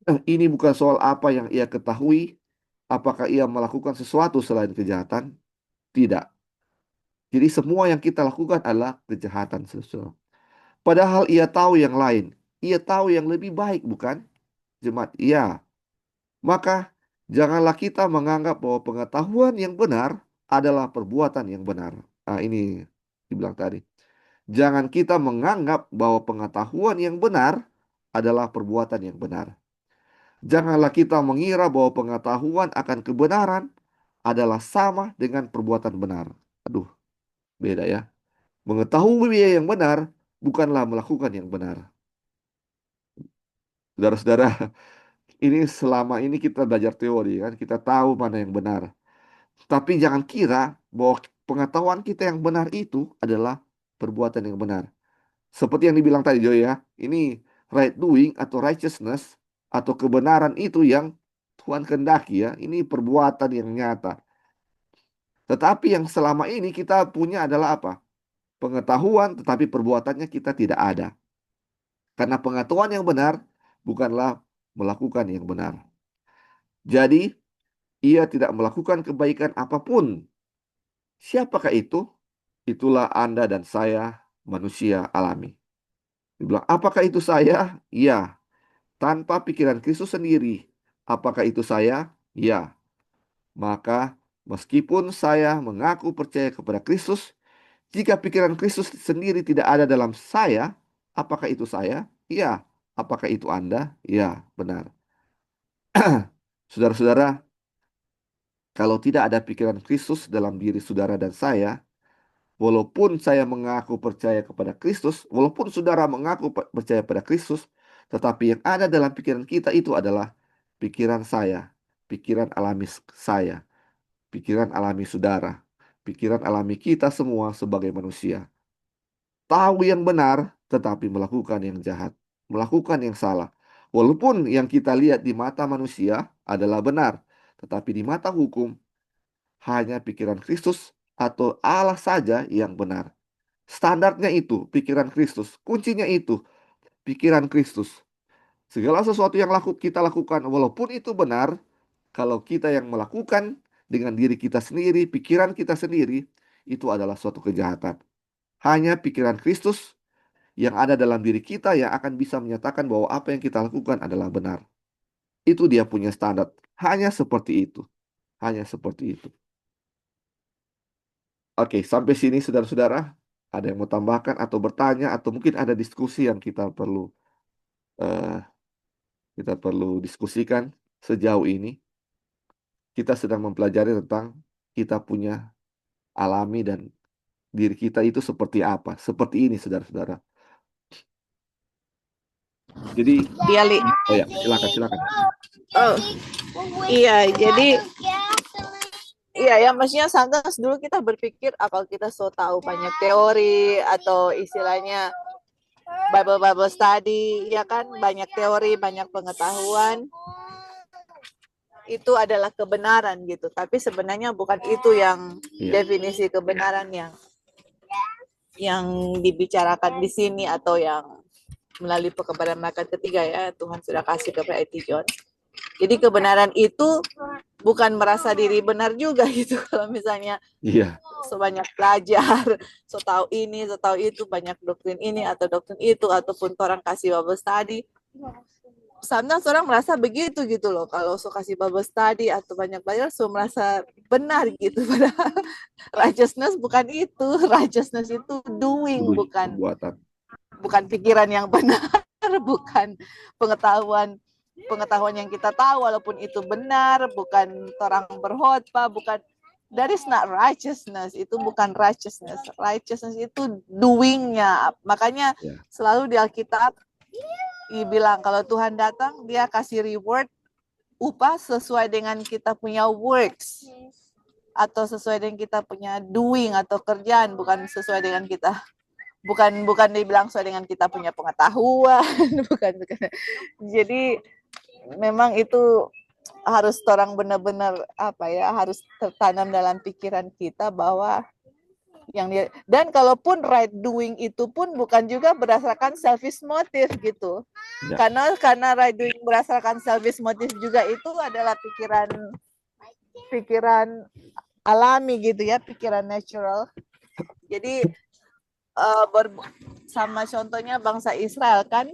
S1: Ini bukan soal apa yang ia ketahui. Apakah ia melakukan sesuatu selain kejahatan? Tidak. Jadi semua yang kita lakukan adalah kejahatan, saudara. Padahal ia tahu yang lain. Ia tahu yang lebih baik, bukan? Jemaat, iya. Maka janganlah kita menganggap bahwa pengetahuan yang benar adalah perbuatan yang benar. Nah, ini dibilang tadi. Jangan kita menganggap bahwa pengetahuan yang benar adalah perbuatan yang benar. Janganlah kita mengira bahwa pengetahuan akan kebenaran adalah sama dengan perbuatan benar. Aduh, beda ya. Mengetahui yang benar bukanlah melakukan yang benar. Saudara-saudara, ini selama ini kita belajar teori kan, kita tahu mana yang benar. Tapi jangan kira bahwa pengetahuan kita yang benar itu adalah perbuatan yang benar. Seperti yang dibilang tadi Joy ya, ini right doing atau righteousness atau kebenaran itu yang Tuhan kehendaki ya. Ini perbuatan yang nyata. Tetapi yang selama ini kita punya adalah apa? Pengetahuan tetapi perbuatannya kita tidak ada. Karena pengetahuan yang benar bukanlah melakukan yang benar. Jadi ia tidak melakukan kebaikan apapun. Siapakah itu? Itulah Anda dan saya manusia alami. Dibilang, apakah itu saya? Ya. Tanpa pikiran Kristus sendiri. Apakah itu saya? Ya. Maka meskipun saya mengaku percaya kepada Kristus, jika pikiran Kristus sendiri tidak ada dalam saya, apakah itu saya? Ya. Apakah itu Anda? Ya, benar. Saudara-saudara, kalau tidak ada pikiran Kristus dalam diri saudara dan saya, walaupun saya mengaku percaya kepada Kristus, walaupun saudara mengaku percaya pada Kristus, tetapi yang ada dalam pikiran kita itu adalah pikiran saya, pikiran alami saya, pikiran alami saudara, pikiran alami kita semua sebagai manusia. Tahu yang benar, tetapi melakukan yang jahat, melakukan yang salah. Walaupun yang kita lihat di mata manusia adalah benar, tetapi di mata hukum hanya pikiran Kristus atau Allah saja yang benar. Standarnya itu, pikiran Kristus. Kuncinya itu, pikiran Kristus. Segala sesuatu yang kita lakukan, walaupun itu benar, kalau kita yang melakukan dengan diri kita sendiri, pikiran kita sendiri, itu adalah suatu kejahatan. Hanya pikiran Kristus yang ada dalam diri kita yang akan bisa menyatakan bahwa apa yang kita lakukan adalah benar. Itu dia punya standar. Hanya seperti itu. Hanya seperti itu. Oke, sampai sini saudara-saudara. Ada yang mau tambahkan atau bertanya atau mungkin ada diskusi yang eh, kita perlu diskusikan sejauh ini. Kita sedang mempelajari tentang kita punya alami dan diri kita itu seperti apa. Seperti ini saudara-saudara. Jadi,
S2: Iya, Li.
S1: oh ya, silakan, silakan.
S2: Oh, iya, jadi iya ya, maksudnya sometimes dulu kita berpikir kalau kita so tahu banyak teori atau istilahnya Bible study, ya kan, banyak teori, banyak pengetahuan, itu adalah kebenaran gitu. Tapi sebenarnya bukan itu yang definisi kebenaran yang dibicarakan di sini atau yang melalui kebenaran mereka ketiga ya, Tuhan sudah kasih kepada IT John. Jadi kebenaran itu bukan merasa diri benar juga gitu. Kalau misalnya sebanyak belajar, so tahu ini, so tahu itu, banyak doktrin ini atau doktrin itu, ataupun orang kasih Bible study. Sometimes orang merasa begitu gitu loh. Kalau so kasih Bible study atau banyak belajar, so merasa benar gitu. Padahal righteousness bukan itu. Righteousness itu doing,
S1: Tuduh
S2: bukan
S1: perbuatan.
S2: bukan pikiran yang benar, bukan pengetahuan pengetahuan yang kita tahu walaupun itu benar, bukan orang berkhotbah, bukan, that is not righteousness. Itu bukan righteousness. Righteousness itu doingnya. Makanya
S1: Ya,
S2: selalu di Alkitab dibilang kalau Tuhan datang dia kasih reward, upah sesuai dengan kita punya works atau sesuai dengan kita punya doing atau kerjaan, bukan sesuai dengan kita, bukan dibilang sesuai dengan kita punya pengetahuan. bukan. Jadi memang itu harus orang benar-benar apa ya, harus tertanam dalam pikiran kita bahwa yang dia, dan kalaupun right doing itu pun bukan juga berdasarkan selfish motive gitu.
S1: ya,
S2: Karena right doing berdasarkan selfish motive juga itu adalah pikiran alami gitu ya, pikiran natural. Jadi sama contohnya bangsa Israel kan,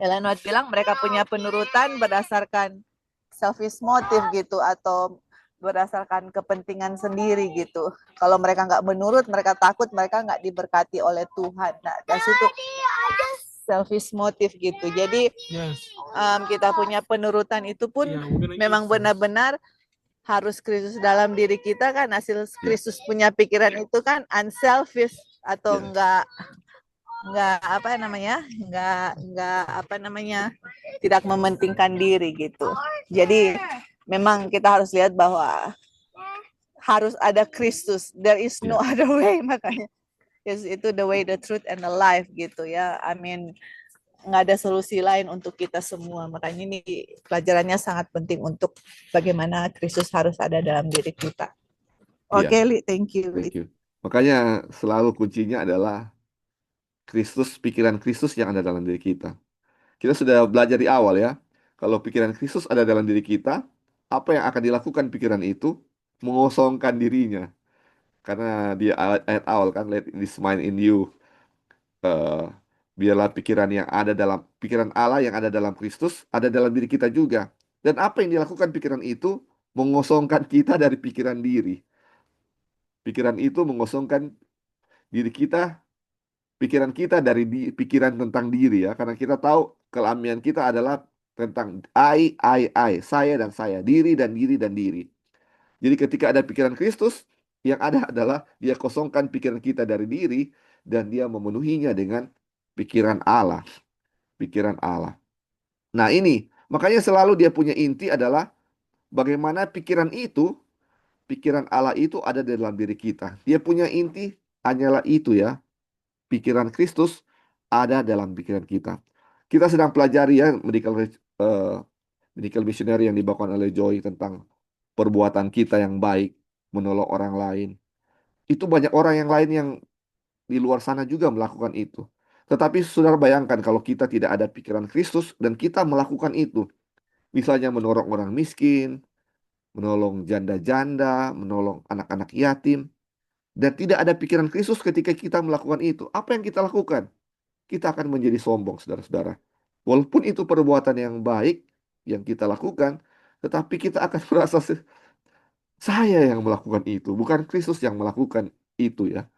S2: Ellen White bilang mereka punya penurutan berdasarkan selfish motive gitu, atau berdasarkan kepentingan sendiri gitu. Kalau mereka nggak menurut, mereka takut mereka nggak diberkati oleh Tuhan. Nah, dari situ selfish motive gitu. Jadi kita punya penurutan itu pun memang benar-benar harus Kristus dalam diri kita kan, hasil
S1: ya,
S2: Kristus punya pikiran itu kan unselfish atau
S1: ya,
S2: enggak apa namanya, enggak apa namanya, tidak mementingkan diri gitu. Jadi memang kita harus lihat bahwa harus ada Kristus, there is no
S1: ya,
S2: other way. Makanya yes, itu the way, the truth, and the life gitu ya. I mean, nggak ada solusi lain untuk kita semua. Makanya ini pelajarannya sangat penting untuk bagaimana Kristus harus ada dalam diri kita.
S1: ya.
S2: Oke, Li, thank you.
S1: Thank you. Makanya selalu kuncinya adalah Kristus, pikiran Kristus yang ada dalam diri kita. Kita sudah belajar di awal ya. Kalau pikiran Kristus ada dalam diri kita, apa yang akan dilakukan pikiran itu? Mengosongkan dirinya. Karena di ayat awal kan, let this mind in you. Eh, biarlah pikiran yang ada dalam pikiran Allah yang ada dalam Kristus ada dalam diri kita juga. Dan apa yang dilakukan pikiran itu? Mengosongkan kita dari pikiran diri. Pikiran itu mengosongkan diri kita, pikiran kita dari pikiran tentang diri ya. Karena kita tahu kelamian kita adalah tentang saya dan saya, diri dan diri dan diri. Jadi ketika ada pikiran Kristus, yang ada adalah dia kosongkan pikiran kita dari diri dan dia memenuhinya dengan pikiran Allah, pikiran Allah. Nah, ini makanya selalu dia punya inti adalah bagaimana pikiran Allah itu ada di dalam diri kita. Dia punya inti hanyalah itu ya, pikiran Kristus ada dalam pikiran kita. Kita sedang pelajari ya medical missionary yang dibawakan oleh Joy tentang perbuatan kita yang baik, menolong orang lain. Itu banyak orang yang lain yang di luar sana juga melakukan itu. Tetapi saudara bayangkan kalau kita tidak ada pikiran Kristus dan kita melakukan itu. Misalnya menolong orang miskin, menolong janda-janda, menolong anak-anak yatim. Dan tidak ada pikiran Kristus ketika kita melakukan itu. Apa yang kita lakukan? Kita akan menjadi sombong, saudara-saudara. Walaupun itu perbuatan yang baik yang kita lakukan, tetapi kita akan merasa saya yang melakukan itu, bukan Kristus yang melakukan itu ya.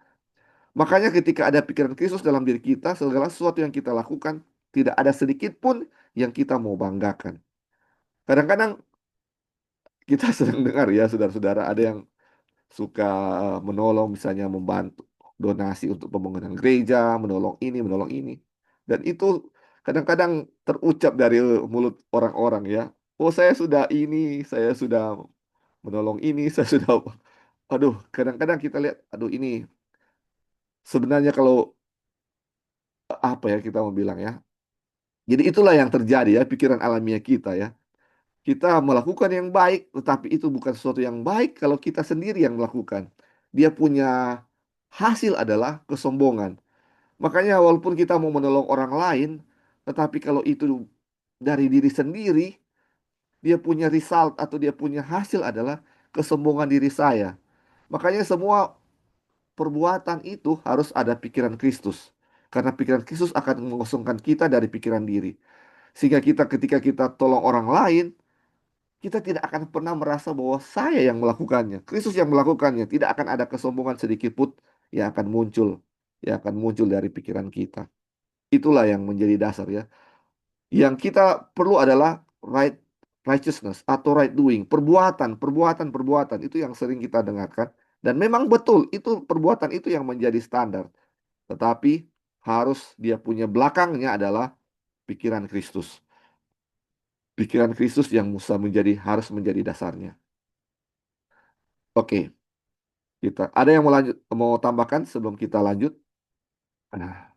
S1: Makanya ketika ada pikiran Kristus dalam diri kita, segala sesuatu yang kita lakukan tidak ada sedikit pun yang kita mau banggakan. Kadang-kadang kita sering dengar ya saudara-saudara ada yang suka menolong misalnya membantu donasi untuk pembangunan gereja, menolong ini, menolong ini. Dan itu kadang-kadang terucap dari mulut orang-orang ya. Oh, saya sudah ini, saya sudah menolong ini, saya sudah aduh, kadang-kadang kita lihat aduh ini sebenarnya kalau apa ya kita mau bilang ya. Jadi itulah yang terjadi ya pikiran alamiah kita ya. Kita melakukan yang baik, tetapi itu bukan sesuatu yang baik kalau kita sendiri yang melakukan. Dia punya hasil adalah kesombongan. Makanya walaupun kita mau menolong orang lain, tetapi kalau itu dari diri sendiri, dia punya result atau dia punya hasil adalah kesombongan diri saya. Makanya semua perbuatan itu harus ada pikiran Kristus. Karena pikiran Kristus akan mengosongkan kita dari pikiran diri. Sehingga kita ketika kita tolong orang lain, kita tidak akan pernah merasa bahwa saya yang melakukannya. Kristus yang melakukannya. Tidak akan ada kesombongan sedikit pun yang akan muncul. Yang akan muncul dari pikiran kita. Itulah yang menjadi dasar ya. Yang kita perlu adalah righteousness atau right doing. Perbuatan, perbuatan, perbuatan. Itu yang sering kita dengarkan. Dan memang betul, itu perbuatan itu yang menjadi standar. Tetapi harus dia punya belakangnya adalah pikiran Kristus. Pikiran Kristus yang harus menjadi dasarnya. Oke, kita ada yang mau tambahkan sebelum kita lanjut? Nah,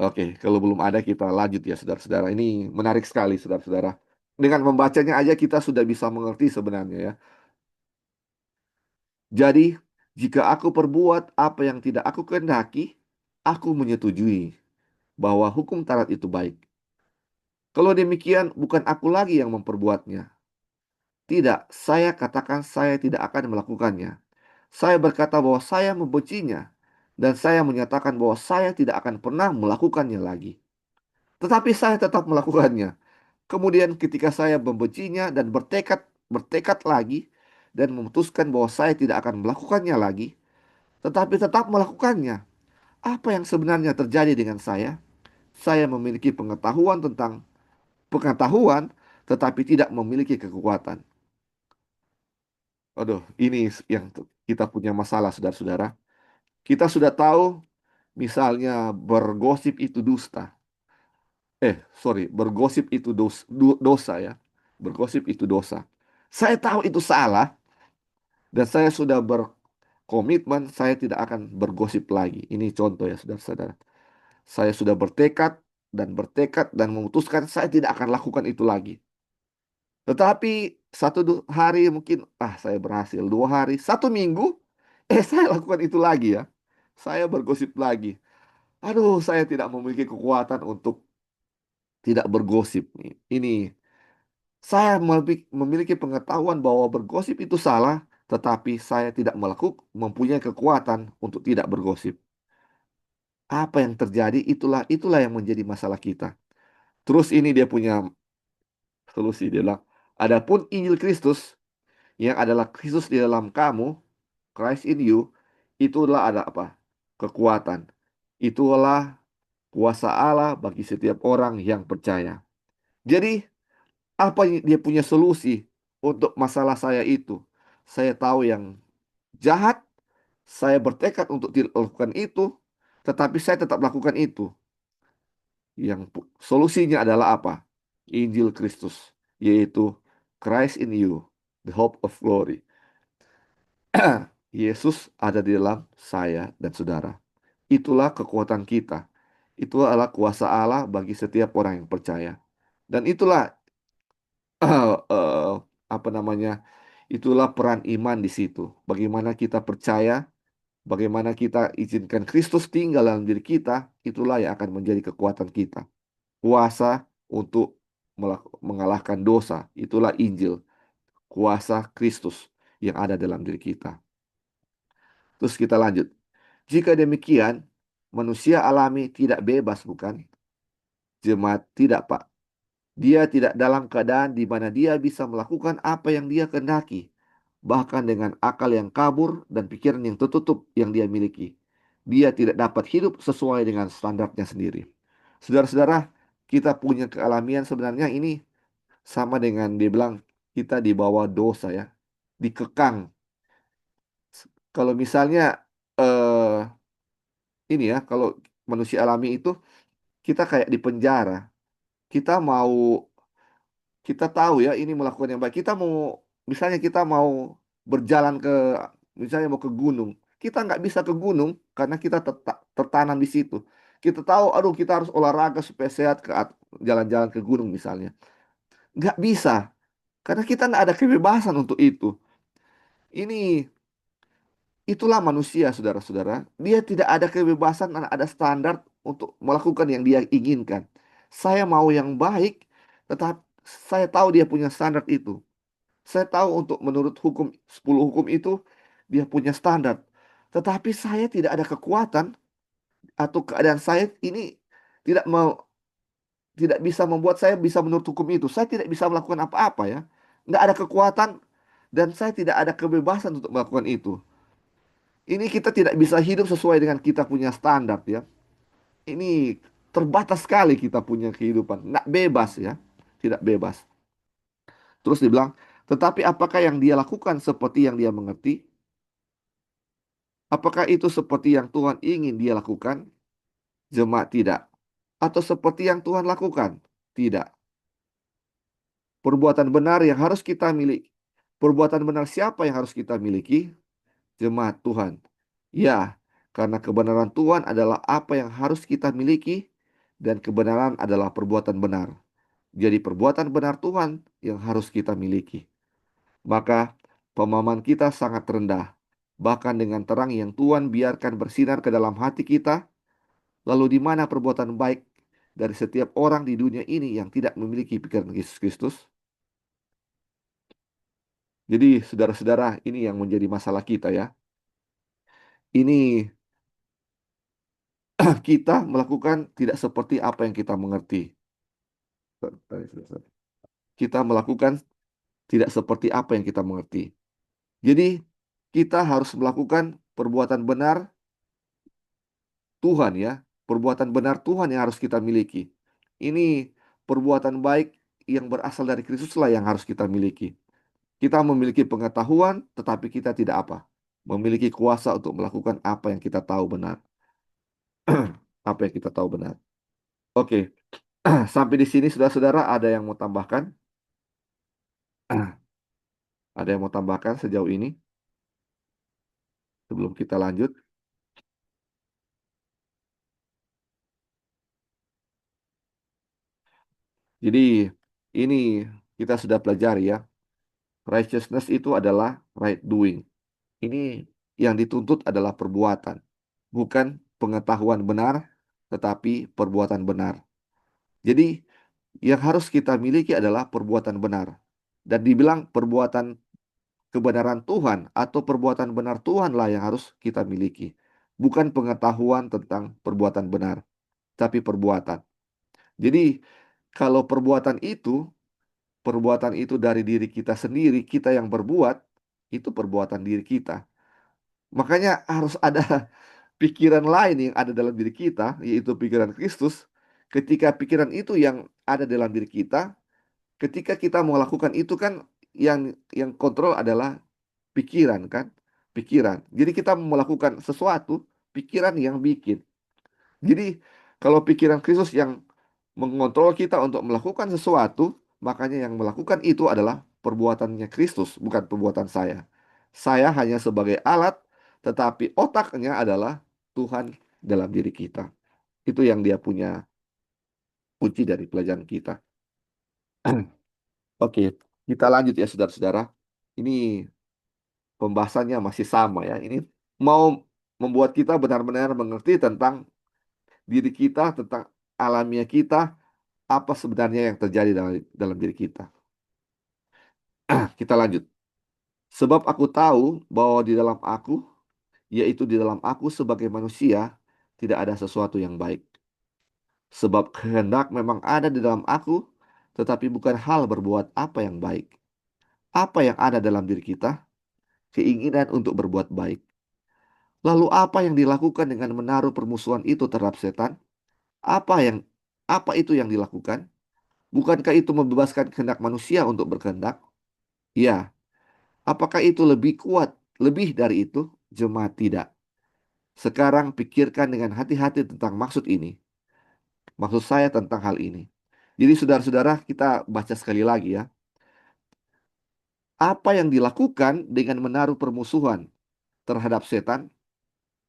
S1: oke, kalau belum ada kita lanjut ya saudara-saudara. Ini menarik sekali saudara-saudara. Dengan membacanya aja kita sudah bisa mengerti sebenarnya ya. Jadi, jika aku perbuat apa yang tidak aku kehendaki, aku menyetujui bahwa hukum Taurat itu baik. Kalau demikian, bukan aku lagi yang memperbuatnya. Tidak, saya katakan saya tidak akan melakukannya. Saya berkata bahwa saya membencinya, dan saya menyatakan bahwa saya tidak akan pernah melakukannya lagi. Tetapi saya tetap melakukannya. Kemudian ketika saya membencinya dan bertekad lagi dan memutuskan bahwa saya tidak akan melakukannya lagi, tetapi tetap melakukannya. Apa yang sebenarnya terjadi dengan saya? Saya memiliki pengetahuan, tetapi tidak memiliki kekuatan. Aduh, ini yang kita punya masalah, saudara-saudara. Kita sudah tahu, misalnya bergosip itu dusta. Sorry, bergosip itu dosa ya. Bergosip itu dosa. Saya tahu itu salah, dan saya sudah berkomitmen, saya tidak akan bergosip lagi. Ini contoh ya, saudara-saudara. Saya sudah bertekad dan memutuskan saya tidak akan lakukan itu lagi. Tetapi hari mungkin, saya berhasil. 2 hari, 1 minggu, saya lakukan itu lagi ya. Saya bergosip lagi. Aduh, saya tidak memiliki kekuatan untuk tidak bergosip nih. Ini saya memiliki pengetahuan bahwa bergosip itu salah, tetapi saya tidak mempunyai kekuatan untuk tidak bergosip. Apa yang terjadi itulah yang menjadi masalah kita. Terus ini dia punya solusi, dia bilang, adapun Injil Kristus yang adalah Kristus di dalam kamu, Christ in you, itulah ada apa? Kekuatan. Itulah kuasa Allah bagi setiap orang yang percaya. Jadi, apa yang dia punya solusi untuk masalah saya itu? Saya tahu yang jahat, saya bertekad untuk tidak melakukan itu, tetapi saya tetap lakukan itu. Solusinya adalah apa? Injil Kristus, yaitu Christ in you, the hope of glory. Yesus ada di dalam saya dan saudara. Itulah kekuatan kita. Itu adalah kuasa Allah bagi setiap orang yang percaya. Dan itulah apa namanya? Itulah peran iman di situ. Bagaimana kita percaya, bagaimana kita izinkan Kristus tinggal dalam diri kita, itulah yang akan menjadi kekuatan kita. Kuasa untuk mengalahkan dosa, itulah Injil. Kuasa Kristus yang ada dalam diri kita. Terus kita lanjut. Jika demikian, manusia alami tidak bebas, bukan? Jemaat tidak, Pak. Dia tidak dalam keadaan di mana dia bisa melakukan apa yang dia kehendaki, bahkan dengan akal yang kabur dan pikiran yang tertutup yang dia miliki. Dia tidak dapat hidup sesuai dengan standarnya sendiri. Saudara-saudara, kita punya kealamian sebenarnya ini sama dengan dia bilang kita di bawah dosa ya, dikekang. Kalau misalnya eh ini ya, kalau manusia alami itu kita kayak di penjara. Kita mau kita tahu ya ini melakukan yang baik. Misalnya kita mau berjalan misalnya mau ke gunung. Kita nggak bisa ke gunung karena kita tertanam di situ. Kita tahu, aduh kita harus olahraga supaya sehat jalan-jalan ke gunung misalnya. Nggak bisa karena kita nggak ada kebebasan untuk itu. Ini itulah manusia, saudara-saudara. Dia tidak ada kebebasan dan ada standar untuk melakukan yang dia inginkan. Saya mau yang baik, tetapi saya tahu dia punya standar itu. Saya tahu untuk menurut 10 hukum itu, dia punya standar. Tetapi saya tidak ada kekuatan atau keadaan saya ini tidak mau tidak bisa membuat saya bisa menurut hukum itu. Saya tidak bisa melakukan apa-apa ya. Nggak ada kekuatan dan saya tidak ada kebebasan untuk melakukan itu. Ini kita tidak bisa hidup sesuai dengan kita punya standar ya. Ini terbatas sekali kita punya kehidupan. Nggak bebas ya. Tidak bebas. Terus dibilang, tetapi apakah yang dia lakukan seperti yang dia mengerti? Apakah itu seperti yang Tuhan ingin dia lakukan? Jemaat tidak. Atau seperti yang Tuhan lakukan? Tidak. Perbuatan benar yang harus kita miliki. Perbuatan benar siapa yang harus kita miliki? Jemaat Tuhan. Ya, karena kebenaran Tuhan adalah apa yang harus kita miliki dan kebenaran adalah perbuatan benar. Jadi perbuatan benar Tuhan yang harus kita miliki. Maka pemahaman kita sangat rendah. Bahkan dengan terang yang Tuhan biarkan bersinar ke dalam hati kita, lalu di mana perbuatan baik dari setiap orang di dunia ini yang tidak memiliki pikiran Yesus Kristus? Jadi saudara-saudara, ini yang menjadi masalah kita ya. Ini kita melakukan tidak seperti apa yang kita mengerti. Kita melakukan tidak seperti apa yang kita mengerti. Jadi kita harus melakukan perbuatan benar Tuhan ya. Perbuatan benar Tuhan yang harus kita miliki. Ini perbuatan baik yang berasal dari Kristuslah yang harus kita miliki. Kita memiliki pengetahuan, tetapi kita tidak apa? Memiliki kuasa untuk melakukan apa yang kita tahu benar. Apa yang kita tahu benar. Oke, sampai di sini saudara-saudara ada yang mau tambahkan? Ada yang mau tambahkan sejauh ini sebelum kita lanjut? Jadi ini kita sudah pelajari ya. Righteousness itu adalah right doing. Ini yang dituntut adalah perbuatan, bukan pengetahuan benar, tetapi perbuatan benar. Jadi yang harus kita miliki adalah perbuatan benar. Dan dibilang perbuatan kebenaran Tuhan atau perbuatan benar Tuhanlah yang harus kita miliki. Bukan pengetahuan tentang perbuatan benar, tapi perbuatan. Jadi kalau perbuatan itu dari diri kita sendiri, kita yang berbuat, itu perbuatan diri kita. Makanya harus ada pikiran lain yang ada dalam diri kita, yaitu pikiran Kristus. Ketika pikiran itu yang ada dalam diri kita, ketika kita mau lakukan itu kan yang kontrol adalah pikiran kan, pikiran. Jadi kita mau melakukan sesuatu, pikiran yang bikin. Jadi kalau pikiran Kristus yang mengontrol kita untuk melakukan sesuatu, makanya yang melakukan itu adalah perbuatannya Kristus, bukan perbuatan saya. Saya hanya sebagai alat, tetapi otaknya adalah Tuhan dalam diri kita. Itu yang dia punya kunci dari pelajaran kita. Oke, kita lanjut ya saudara-saudara. Ini pembahasannya masih sama ya. Ini mau membuat kita benar-benar mengerti tentang diri kita, tentang alamiah kita, apa sebenarnya yang terjadi dalam diri kita. Kita lanjut. Sebab aku tahu bahwa di dalam aku, yaitu di dalam aku sebagai manusia, tidak ada sesuatu yang baik. Sebab kehendak memang ada di dalam aku, tetapi bukan hal berbuat apa yang baik. Apa yang ada dalam diri kita? Keinginan untuk berbuat baik. Lalu apa yang dilakukan dengan menaruh permusuhan itu terhadap setan? Apa yang apa itu yang dilakukan? Bukankah itu membebaskan kehendak manusia untuk berkehendak? Ya, apakah itu lebih kuat, lebih dari itu? Jemaat tidak. Sekarang pikirkan dengan hati-hati tentang maksud ini. Maksud saya tentang hal ini. Jadi saudara-saudara, kita baca sekali lagi ya. Apa yang dilakukan dengan menaruh permusuhan terhadap setan?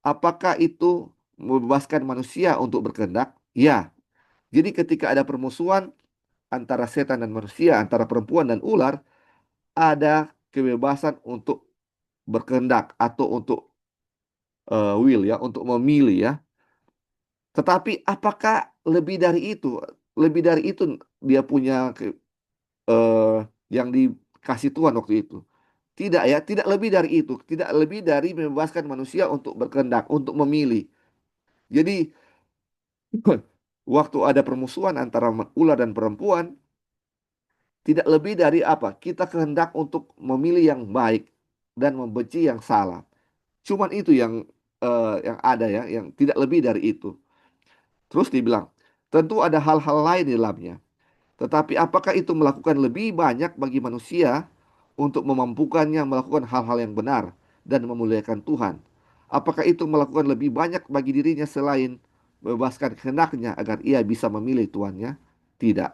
S1: Apakah itu membebaskan manusia untuk berkehendak? Ya. Jadi ketika ada permusuhan antara setan dan manusia, antara perempuan dan ular, ada kebebasan untuk berkehendak atau untuk will ya, untuk memilih ya. Tetapi apakah lebih dari itu? Lebih dari itu dia punya eh, yang dikasih Tuhan waktu itu. Tidak ya, tidak lebih dari itu, tidak lebih dari membebaskan manusia untuk berkehendak, untuk memilih. Jadi Waktu ada permusuhan antara ular dan perempuan, tidak lebih dari apa? Kita kehendak untuk memilih yang baik dan membenci yang salah. Cuman itu yang ada ya, yang tidak lebih dari itu. Terus dibilang, tentu ada hal-hal lain di dalamnya. Tetapi apakah itu melakukan lebih banyak bagi manusia untuk memampukannya melakukan hal-hal yang benar dan memuliakan Tuhan? Apakah itu melakukan lebih banyak bagi dirinya selain membebaskan kehendaknya agar ia bisa memilih tuannya? Tidak.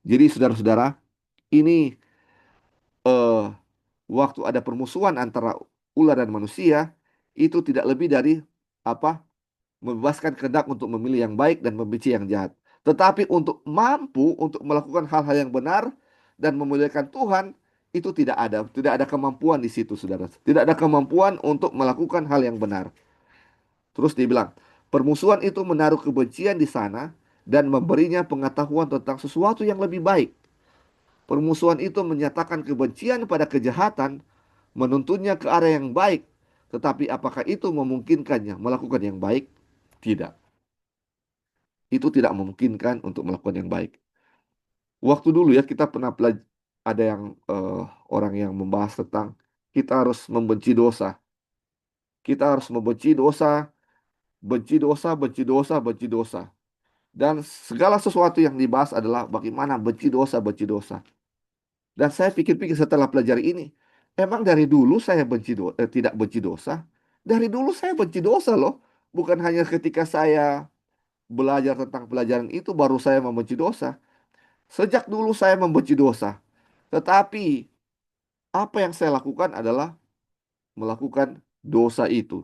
S1: Jadi saudara-saudara, ini eh, waktu ada permusuhan antara ular dan manusia, itu tidak lebih dari apa? Membebaskan kehendak untuk memilih yang baik dan membenci yang jahat. Tetapi untuk mampu untuk melakukan hal-hal yang benar dan memuliakan Tuhan, itu tidak ada kemampuan di situ, saudara. Tidak ada kemampuan untuk melakukan hal yang benar. Terus dibilang, permusuhan itu menaruh kebencian di sana dan memberinya pengetahuan tentang sesuatu yang lebih baik. Permusuhan itu menyatakan kebencian pada kejahatan, menuntunnya ke arah yang baik. Tetapi apakah itu memungkinkannya melakukan yang baik? Tidak. Itu tidak memungkinkan untuk melakukan yang baik. Waktu dulu ya kita pernah ada yang orang yang membahas tentang kita harus membenci dosa. Kita harus membenci dosa, benci dosa, benci dosa, benci dosa. Dan segala sesuatu yang dibahas adalah bagaimana benci dosa, benci dosa. Dan saya pikir-pikir setelah pelajari ini, emang dari dulu saya tidak benci dosa. Dari dulu saya benci dosa loh. Bukan hanya ketika saya belajar tentang pelajaran itu baru saya membenci dosa. Sejak dulu saya membenci dosa. Tetapi apa yang saya lakukan adalah melakukan dosa itu.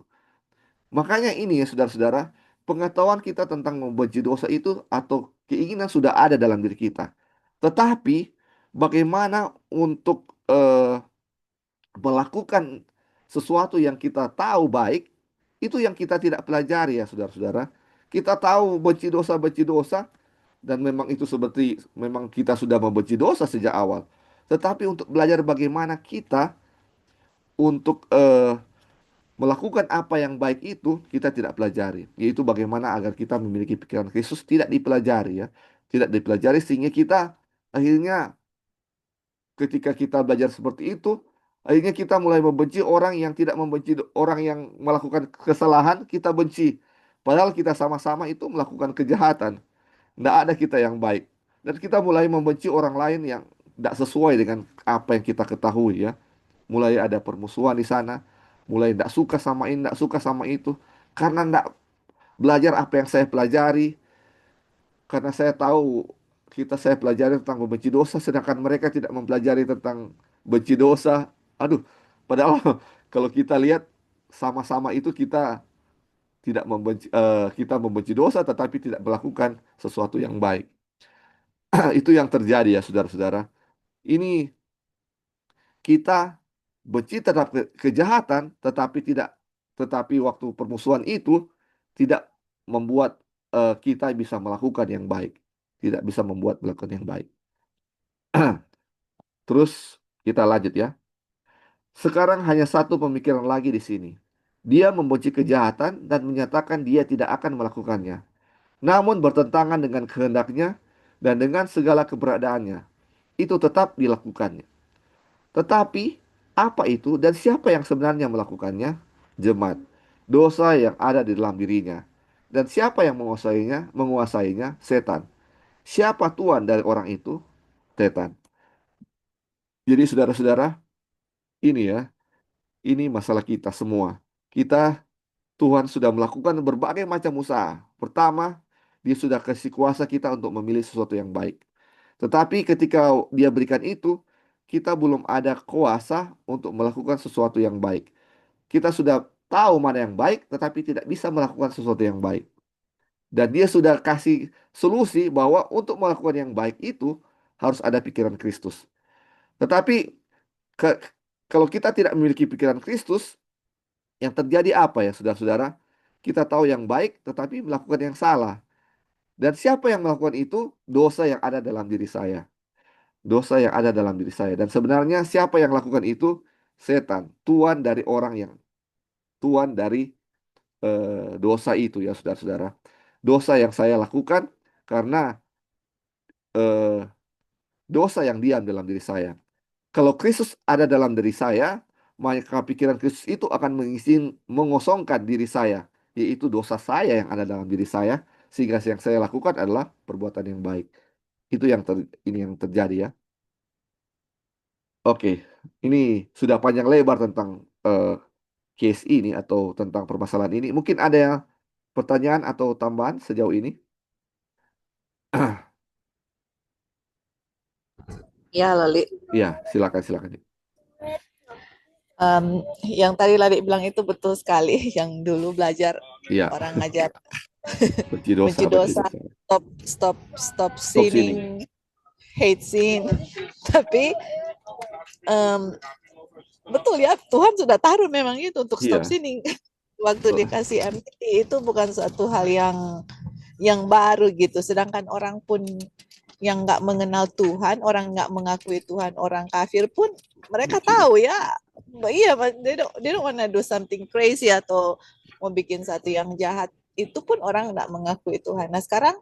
S1: Makanya ini ya saudara-saudara, pengetahuan kita tentang membenci dosa itu atau keinginan sudah ada dalam diri kita. Tetapi bagaimana untuk melakukan sesuatu yang kita tahu baik, itu yang kita tidak pelajari ya saudara-saudara. Kita tahu benci dosa, dan memang itu seperti memang kita sudah membenci dosa sejak awal. Tetapi untuk belajar bagaimana kita untuk melakukan apa yang baik itu kita tidak pelajari. Yaitu bagaimana agar kita memiliki pikiran Kristus tidak dipelajari ya. Tidak dipelajari sehingga kita akhirnya ketika kita belajar seperti itu, akhirnya kita mulai membenci orang yang tidak membenci orang yang melakukan kesalahan, kita benci. Padahal kita sama-sama itu melakukan kejahatan. Tidak ada kita yang baik. Dan kita mulai membenci orang lain yang tidak sesuai dengan apa yang kita ketahui ya. Mulai ada permusuhan di sana. Mulai tidak suka sama ini, tidak suka sama itu. Karena tidak belajar apa yang saya pelajari. Karena saya tahu saya pelajari tentang membenci dosa. Sedangkan mereka tidak mempelajari tentang benci dosa. Aduh, padahal kalau kita lihat sama-sama itu kita membenci dosa tetapi tidak melakukan sesuatu yang baik. Itu yang terjadi ya saudara-saudara. Ini kita benci terhadap kejahatan tetapi waktu permusuhan itu tidak membuat kita bisa melakukan yang baik. Tidak bisa membuat melakukan yang baik. Terus kita lanjut ya. Sekarang hanya satu pemikiran lagi di sini. Dia membenci kejahatan dan menyatakan dia tidak akan melakukannya. Namun bertentangan dengan kehendaknya dan dengan segala keberadaannya. Itu tetap dilakukannya. Tetapi apa itu dan siapa yang sebenarnya melakukannya? Jemaat. Dosa yang ada di dalam dirinya. Dan siapa yang menguasainya? Menguasainya setan. Siapa tuan dari orang itu? Setan. Jadi saudara-saudara, ini ya, ini masalah kita semua. Tuhan sudah melakukan berbagai macam usaha. Pertama, dia sudah kasih kuasa kita untuk memilih sesuatu yang baik. Tetapi ketika dia berikan itu, kita belum ada kuasa untuk melakukan sesuatu yang baik. Kita sudah tahu mana yang baik, tetapi tidak bisa melakukan sesuatu yang baik. Dan dia sudah kasih solusi bahwa untuk melakukan yang baik itu harus ada pikiran Kristus. Tetapi ke- kalau kita tidak memiliki pikiran Kristus, yang terjadi apa ya saudara-saudara? Kita tahu yang baik, tetapi melakukan yang salah. Dan siapa yang melakukan itu? Dosa yang ada dalam diri saya. Dosa yang ada dalam diri saya. Dan sebenarnya siapa yang lakukan itu? Setan, tuan dari dosa itu ya saudara-saudara. Dosa yang saya lakukan karena eh, dosa yang diam dalam diri saya. Kalau Kristus ada dalam diri saya, maka pikiran Kristus itu akan mengosongkan diri saya, yaitu dosa saya yang ada dalam diri saya, sehingga yang saya lakukan adalah perbuatan yang baik. Itu ini yang terjadi ya. Oke, ini sudah panjang lebar tentang case ini atau tentang permasalahan ini. Mungkin ada yang pertanyaan atau tambahan sejauh ini?
S2: Ya, Lali.
S1: Ya, silakan silakan.
S2: Yang tadi Lali bilang itu betul sekali. Yang dulu belajar
S1: Iya,
S2: orang ngajar
S1: benci dosa,
S2: benci
S1: benci
S2: dosa,
S1: dosa.
S2: stop
S1: Stop sinning.
S2: sinning, hate sin. Tapi betul ya, Tuhan sudah taruh memang itu untuk stop
S1: Iya,
S2: sinning. Waktu
S1: betul.
S2: dikasih MT itu bukan suatu hal yang baru gitu. Sedangkan orang pun yang nggak mengenal Tuhan, orang nggak mengakui Tuhan, orang kafir pun mereka
S1: Benci dosa.
S2: tahu ya, iya, they don't wanna do something crazy atau mau bikin satu yang jahat. Itu pun orang nggak mengakui Tuhan. Nah sekarang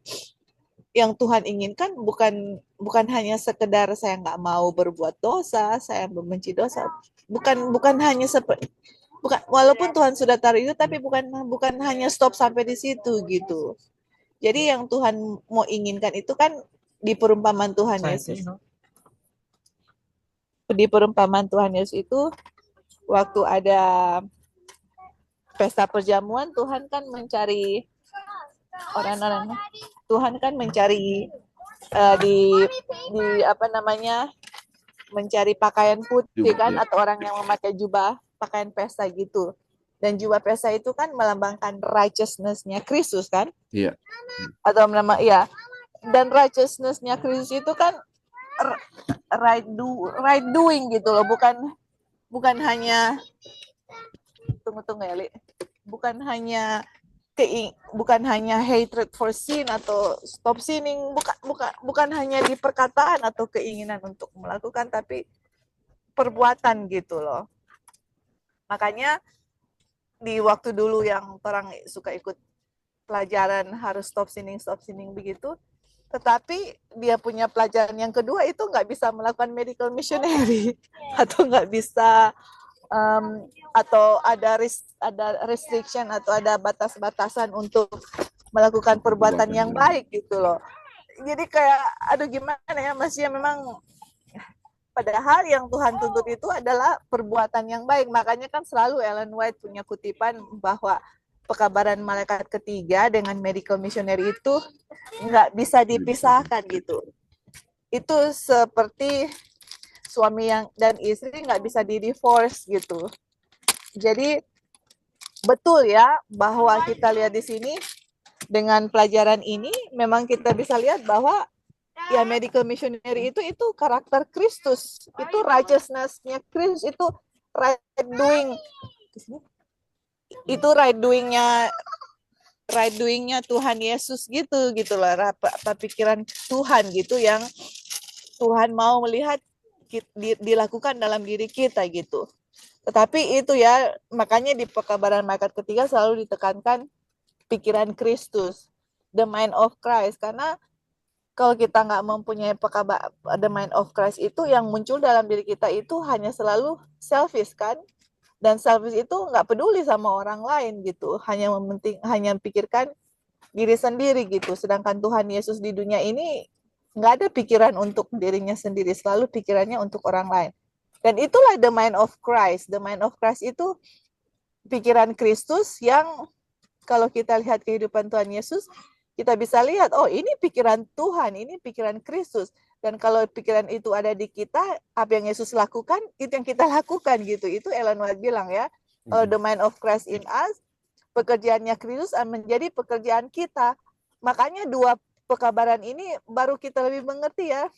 S2: yang Tuhan inginkan bukan hanya sekedar saya nggak mau berbuat dosa, saya membenci dosa, bukan hanya seperti bukan walaupun Tuhan sudah taruh itu tapi bukan hanya stop sampai di situ gitu. Jadi yang Tuhan mau inginkan itu kan di perumpamaan Tuhan Yesus. Di perumpamaan Tuhan Yesus itu waktu ada pesta perjamuan Tuhan kan mencari orang-orang, Tuhan kan mencari di apa namanya, mencari pakaian putih
S1: Juga,
S2: kan,
S1: ya.
S2: atau orang yang memakai jubah pakaian pesta gitu. Dan jubah pesta itu kan melambangkan righteousness-nya Kristus kan,
S1: Iya.
S2: atau nama ya. Dan righteousness-nya Kristus itu kan right doing gitu loh, bukan hanya tunggu ya Li, bukan hanya bukan hanya hatred for sin atau stop sinning, bukan hanya di perkataan atau keinginan untuk melakukan, tapi perbuatan gitu loh. Makanya di waktu dulu yang orang suka ikut pelajaran harus stop sinning begitu, tetapi dia punya pelajaran yang kedua itu nggak bisa melakukan medical missionary atau nggak bisa atau ada restriction atau ada batas-batasan untuk melakukan perbuatan yang baik gitu loh. Jadi kayak aduh gimana ya, masih memang padahal yang Tuhan tuntut itu adalah perbuatan yang baik. Makanya kan selalu Ellen White punya kutipan bahwa pekabaran malaikat ketiga dengan medical missionary itu nggak bisa dipisahkan gitu. Itu seperti suami yang dan istri nggak bisa di-divorce gitu. Jadi betul ya bahwa kita lihat di sini dengan pelajaran ini memang kita bisa lihat bahwa ya medical missionary itu karakter Kristus, itu righteousness-nya Kristus, itu right doing, itu right doingnya Tuhan Yesus gitu loh, apa pikiran Tuhan gitu yang Tuhan mau melihat dilakukan dalam diri kita gitu. Tetapi itu ya makanya di pekabaran malaikat ketiga selalu ditekankan pikiran Kristus, the mind of Christ, karena kalau kita nggak mempunyai the mind of Christ itu yang muncul dalam diri kita itu hanya selalu selfish kan, dan selfish itu nggak peduli sama orang lain gitu, hanya pikirkan diri sendiri gitu. Sedangkan Tuhan Yesus di dunia ini nggak ada pikiran untuk dirinya sendiri, selalu pikirannya untuk orang lain. Dan itulah the mind of Christ. The mind of Christ itu pikiran Kristus yang kalau kita lihat kehidupan Tuhan Yesus, kita bisa lihat, oh ini pikiran Tuhan, ini pikiran Kristus. Dan kalau pikiran itu ada di kita, apa yang Yesus lakukan, itu yang kita lakukan gitu. Itu Ellen White bilang ya, kalau the mind of Christ in us, pekerjaannya Kristus menjadi pekerjaan kita. Makanya dua pekabaran ini baru kita lebih mengerti ya,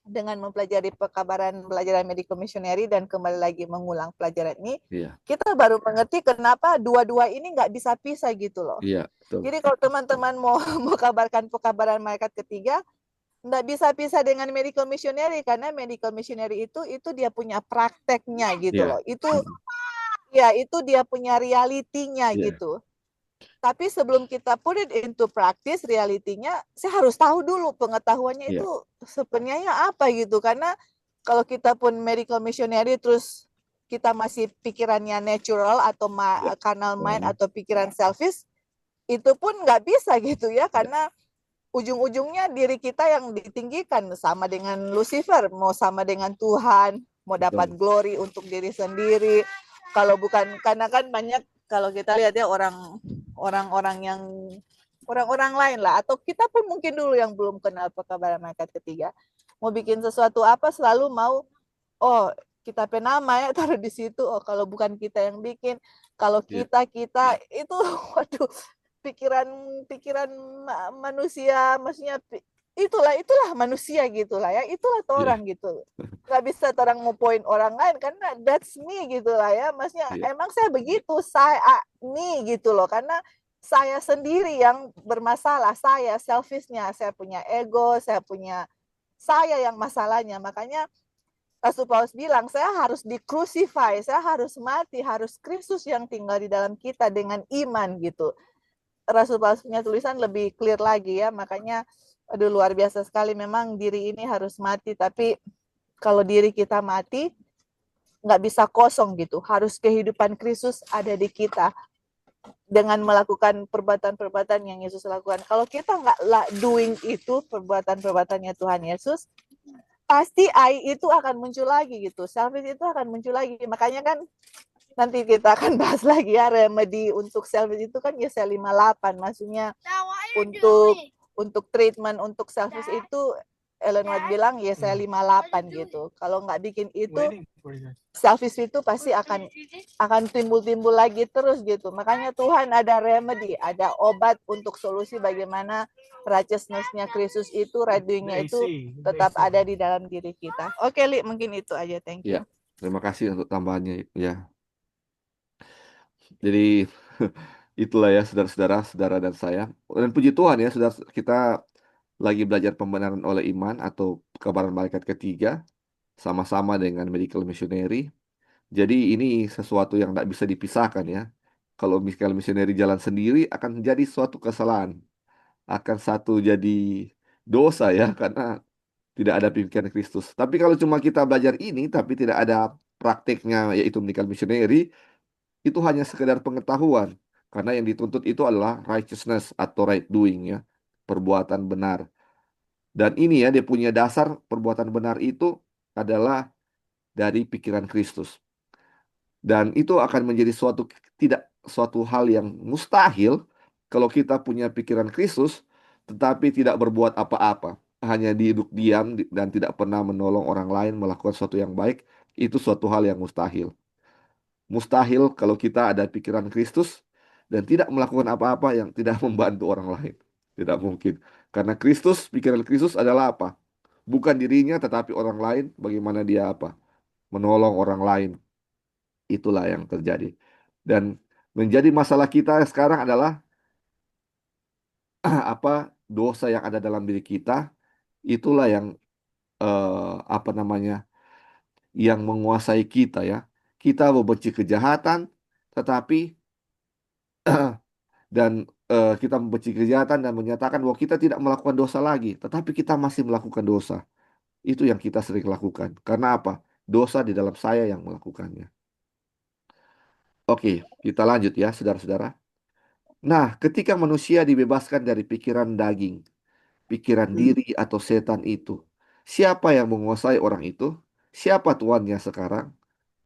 S2: dengan mempelajari pelajaran medical missionary dan kembali lagi mengulang pelajaran ini, kita baru mengerti kenapa dua-dua ini nggak bisa pisah gitu loh.
S1: Iya, betul.
S2: Jadi kalau teman-teman mau kabarkan pekabaran malaikat ketiga, nggak bisa pisah dengan medical missionary, karena medical missionary itu dia punya prakteknya gitu loh. Itu ya itu dia punya realitinya gitu. Tapi sebelum kita put it into practice, realitinya saya harus tahu dulu pengetahuannya itu
S1: Iya,
S2: sebenarnya apa gitu. Karena kalau kita pun medical missionary terus kita masih pikirannya natural atau
S1: iya.
S2: carnal mind
S1: Nah,
S2: atau pikiran selfish, itu pun nggak bisa gitu ya.
S1: iya,
S2: Karena ujung-ujungnya diri kita yang ditinggikan sama dengan Lucifer, mau sama dengan Tuhan, mau dapat
S1: betul.
S2: glory untuk diri sendiri. Kalau bukan, karena kan banyak kalau kita lihat ya orang-orang yang orang-orang lain lah, atau kita pun mungkin dulu yang belum kenal perkabaran malaikat ketiga, mau bikin sesuatu apa selalu mau, oh kita penama ya taruh di situ, oh kalau bukan kita yang bikin, kalau
S1: Iya,
S2: kita itu waduh, pikiran pikiran manusia, maksudnya itulah manusia gitulah ya, itulah
S1: iya,
S2: orang gitu, nggak bisa orang mau poin orang lain karena that's me gitulah ya, maksudnya
S1: iya,
S2: emang saya begitu, saya me gitu loh, karena saya sendiri yang bermasalah, saya selfishnya, saya punya ego, saya yang masalahnya. Makanya Rasul Paulus bilang, saya harus di-crucify, saya harus mati, harus Kristus yang tinggal di dalam kita dengan iman gitu. Rasul Paulus punya tulisan lebih clear lagi ya, makanya aduh luar biasa sekali, memang diri ini harus mati, tapi kalau diri kita mati, nggak bisa kosong gitu, harus kehidupan Kristus ada di kita dengan melakukan perbuatan-perbuatan yang Yesus lakukan. Kalau kita nggak doing itu, perbuatan-perbuatannya Tuhan Yesus, pasti I itu akan muncul lagi gitu, selfish itu akan muncul lagi. Makanya kan nanti kita akan bahas lagi ya, remedy untuk selfish itu kan ya sel 58, maksudnya untuk treatment untuk selfish itu Ellen White bilang ya sel 58 gitu. Kalau nggak bikin itu, selfish itu pasti akan timbul-timbul lagi terus gitu. Makanya Tuhan ada remedy, ada obat untuk solusi bagaimana righteousness-nya Kristus itu, right doing-nya itu tetap ada di dalam diri kita. Oke, Li, mungkin itu aja. Thank
S1: iya.
S2: you.
S1: Terima kasih untuk tambahannya. Ya, jadi itulah ya saudara-saudara, saudara dan saya. Dan puji Tuhan ya, saudara, kita lagi belajar pembenaran oleh iman atau kebenaran malaikat ketiga sama-sama dengan medical missionary. Jadi ini sesuatu yang tidak bisa dipisahkan ya. Kalau medical missionary jalan sendiri akan jadi suatu kesalahan, akan satu jadi dosa ya, karena tidak ada pimpinan Kristus. Tapi kalau cuma kita belajar ini, tapi tidak ada prakteknya, yaitu medical missionary, itu hanya sekedar pengetahuan. Karena yang dituntut itu adalah righteousness atau right doing ya, perbuatan benar. Dan ini ya, dia punya dasar perbuatan benar itu adalah dari pikiran Kristus. Dan itu akan menjadi tidak suatu hal yang mustahil kalau kita punya pikiran Kristus, tetapi tidak berbuat apa-apa, hanya duduk diam dan tidak pernah menolong orang lain melakukan sesuatu yang baik, itu suatu hal yang mustahil. Mustahil kalau kita ada pikiran Kristus dan tidak melakukan apa-apa yang tidak membantu orang lain. Tidak mungkin. Karena Kristus, pikiran Kristus adalah apa? Bukan dirinya tetapi orang lain, bagaimana dia apa? Menolong orang lain. Itulah yang terjadi. Dan menjadi masalah kita sekarang adalah apa dosa yang ada dalam diri kita, itulah yang apa namanya, yang menguasai kita ya. Kita membenci kejahatan, tetapi dan kita membenci kejahatan dan menyatakan bahwa kita tidak melakukan dosa lagi, tetapi kita masih melakukan dosa. Itu yang kita sering lakukan. Karena apa? Dosa di dalam saya yang melakukannya. Oke, kita lanjut ya, saudara-saudara. Nah, ketika manusia dibebaskan dari pikiran daging, pikiran
S2: Hmm.
S1: diri atau setan itu, siapa yang menguasai orang itu? Siapa tuannya sekarang?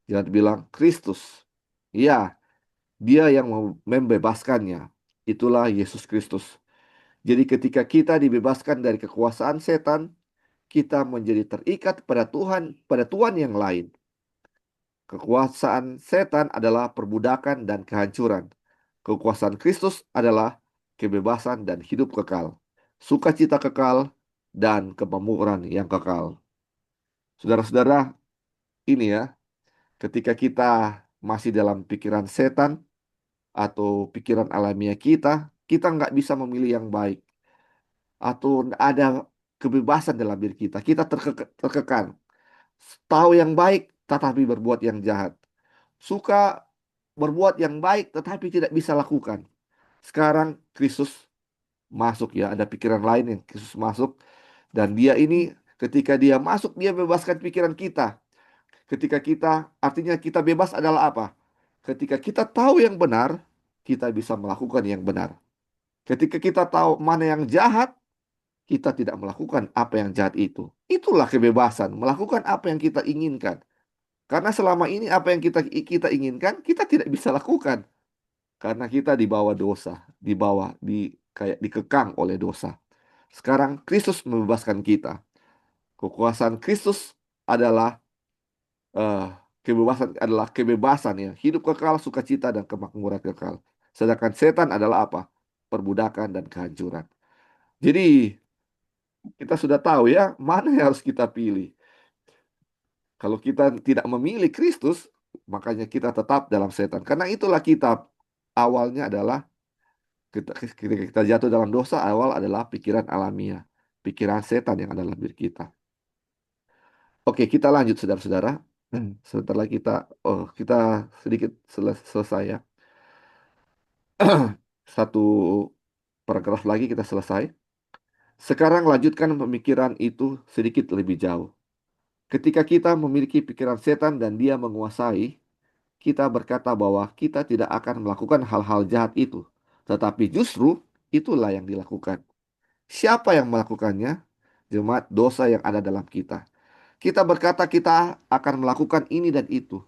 S1: Jangan bilang Kristus. Ya, dia yang membebaskannya. Itulah Yesus Kristus. Jadi ketika kita dibebaskan dari kekuasaan setan, kita menjadi terikat pada Tuhan, pada Tuhan yang lain. Kekuasaan setan adalah perbudakan dan kehancuran. Kekuasaan Kristus adalah kebebasan dan hidup kekal. Sukacita kekal dan kemakmuran yang kekal. Saudara-saudara, ini ya, ketika kita masih dalam pikiran setan atau pikiran alamiah kita, kita nggak bisa memilih yang baik. Atau ada kebebasan dalam diri kita. Kita terkekang. Tahu yang baik, tetapi berbuat yang jahat. Suka berbuat yang baik, tetapi tidak bisa lakukan. Sekarang Kristus masuk ya, ada pikiran lain yang Kristus masuk, dan dia ini ketika dia masuk dia bebaskan pikiran kita. Ketika kita, artinya kita bebas adalah apa? Ketika kita tahu yang benar, kita bisa melakukan yang benar. Ketika kita tahu mana yang jahat, kita tidak melakukan apa yang jahat itu. Itulah kebebasan, melakukan apa yang kita inginkan. Karena selama ini apa yang kita kita inginkan, kita tidak bisa lakukan. Karena kita dibawa dosa, dibawa di kayak dikekang oleh dosa. Sekarang Kristus membebaskan kita. Kekuasaan Kristus adalah eh, kebebasan ya, hidup kekal, sukacita dan kemakmuran kekal. Sedangkan setan adalah apa? Perbudakan dan kehancuran. Jadi kita sudah tahu ya mana yang harus kita pilih. Kalau kita tidak memilih Kristus, makanya kita tetap dalam setan. Karena itulah kita awalnya adalah ketika kita jatuh dalam dosa, awal adalah pikiran alamiah, pikiran setan yang ada dalam diri kita. Oke, kita lanjut saudara-saudara. Sebentar lagi kita sedikit selesai ya. Satu paragraf lagi kita selesai. Sekarang lanjutkan pemikiran itu sedikit lebih jauh. Ketika kita memiliki pikiran setan dan dia menguasai, kita berkata bahwa kita tidak akan melakukan hal-hal jahat itu. Tetapi justru itulah yang dilakukan. Siapa yang melakukannya? Jemaat dosa yang ada dalam kita. Kita berkata kita akan melakukan ini dan itu.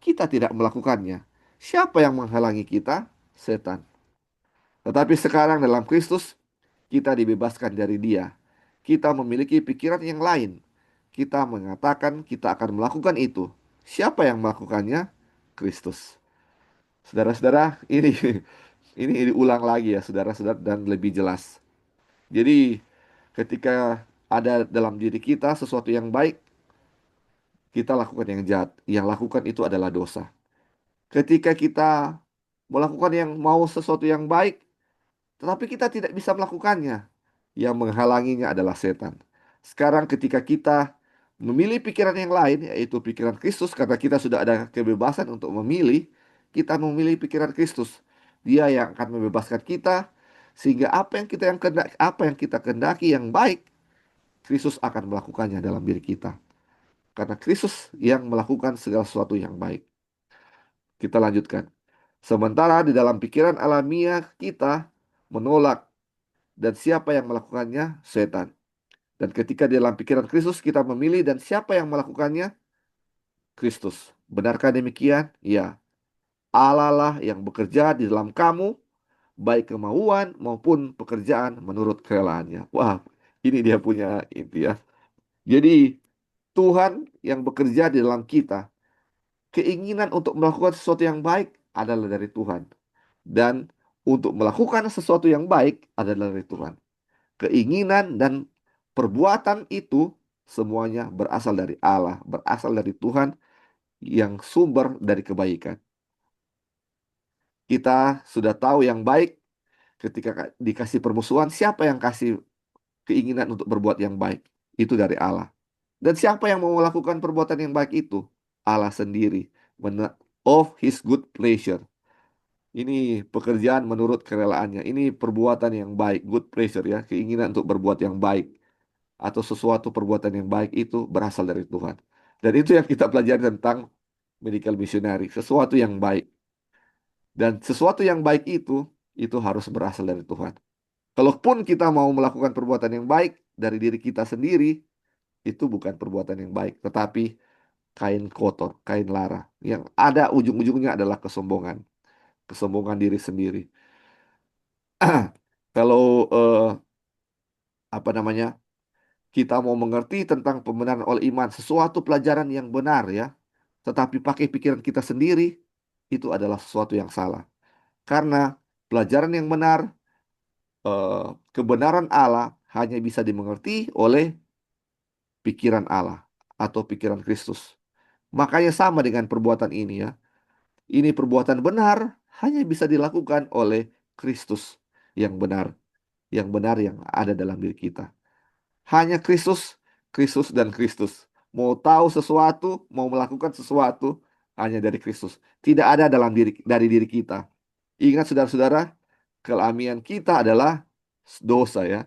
S1: Kita tidak melakukannya. Siapa yang menghalangi kita? Setan. Tetapi sekarang dalam Kristus, kita dibebaskan dari dia. Kita memiliki pikiran yang lain. Kita mengatakan kita akan melakukan itu. Siapa yang melakukannya? Kristus. Saudara-saudara, ini ini diulang lagi ya, saudara-saudara, dan lebih jelas. Jadi, ketika ada dalam diri kita sesuatu yang baik, kita lakukan yang jahat. Yang lakukan itu adalah dosa. Ketika kita melakukan yang mau sesuatu yang baik, tetapi kita tidak bisa melakukannya. Yang menghalanginya adalah setan. Sekarang ketika kita memilih pikiran yang lain, yaitu pikiran Kristus, karena kita sudah ada kebebasan untuk memilih, kita memilih pikiran Kristus. Dia yang akan membebaskan kita, sehingga apa yang kita kehendaki yang baik, Kristus akan melakukannya dalam diri kita. Karena Kristus yang melakukan segala sesuatu yang baik. Kita lanjutkan. Sementara di dalam pikiran alamiah kita menolak, dan siapa yang melakukannya? Setan. Dan ketika di dalam pikiran Kristus kita memilih, dan siapa yang melakukannya? Kristus. Benarkah demikian? Ya. Allah lah yang bekerja di dalam kamu, baik kemauan maupun pekerjaan menurut kerelaannya. Wah, ini dia punya itu ya. Jadi Tuhan yang bekerja di dalam kita. Keinginan untuk melakukan sesuatu yang baik adalah dari Tuhan. Dan untuk melakukan sesuatu yang baik adalah dari Tuhan. Keinginan dan perbuatan itu semuanya berasal dari Allah, berasal dari Tuhan yang sumber dari kebaikan. Kita sudah tahu yang baik ketika dikasih permusuhan, siapa yang kasih keinginan untuk berbuat yang baik? Itu dari Allah. Dan siapa yang mau melakukan perbuatan yang baik itu? Allah sendiri. Of his good pleasure. Ini pekerjaan menurut kerelaannya. Ini perbuatan yang baik, good pleasure ya, keinginan untuk berbuat yang baik atau sesuatu perbuatan yang baik itu berasal dari Tuhan. Dan itu yang kita pelajari tentang medical missionary, sesuatu yang baik. Dan sesuatu yang baik itu harus berasal dari Tuhan. Kalaupun kita mau melakukan perbuatan yang baik dari diri kita sendiri, itu bukan perbuatan yang baik, tetapi kain kotor, kain lara. Yang ada ujung-ujungnya adalah kesombongan. Kesombongan diri sendiri. Kalau apa namanya, kita mau mengerti tentang pembenaran oleh iman, sesuatu pelajaran yang benar ya, tetapi pakai pikiran kita sendiri, itu adalah sesuatu yang salah. Karena pelajaran yang benar, eh, kebenaran Allah hanya bisa dimengerti oleh pikiran Allah atau pikiran Kristus. Makanya sama dengan perbuatan ini ya. Ini perbuatan benar hanya bisa dilakukan oleh Kristus yang benar, yang ada dalam diri kita. Hanya Kristus, Kristus dan Kristus. Mau tahu sesuatu, mau melakukan sesuatu hanya dari Kristus. Tidak ada dari diri kita. Ingat saudara-saudara, Kelamian kita adalah dosa ya.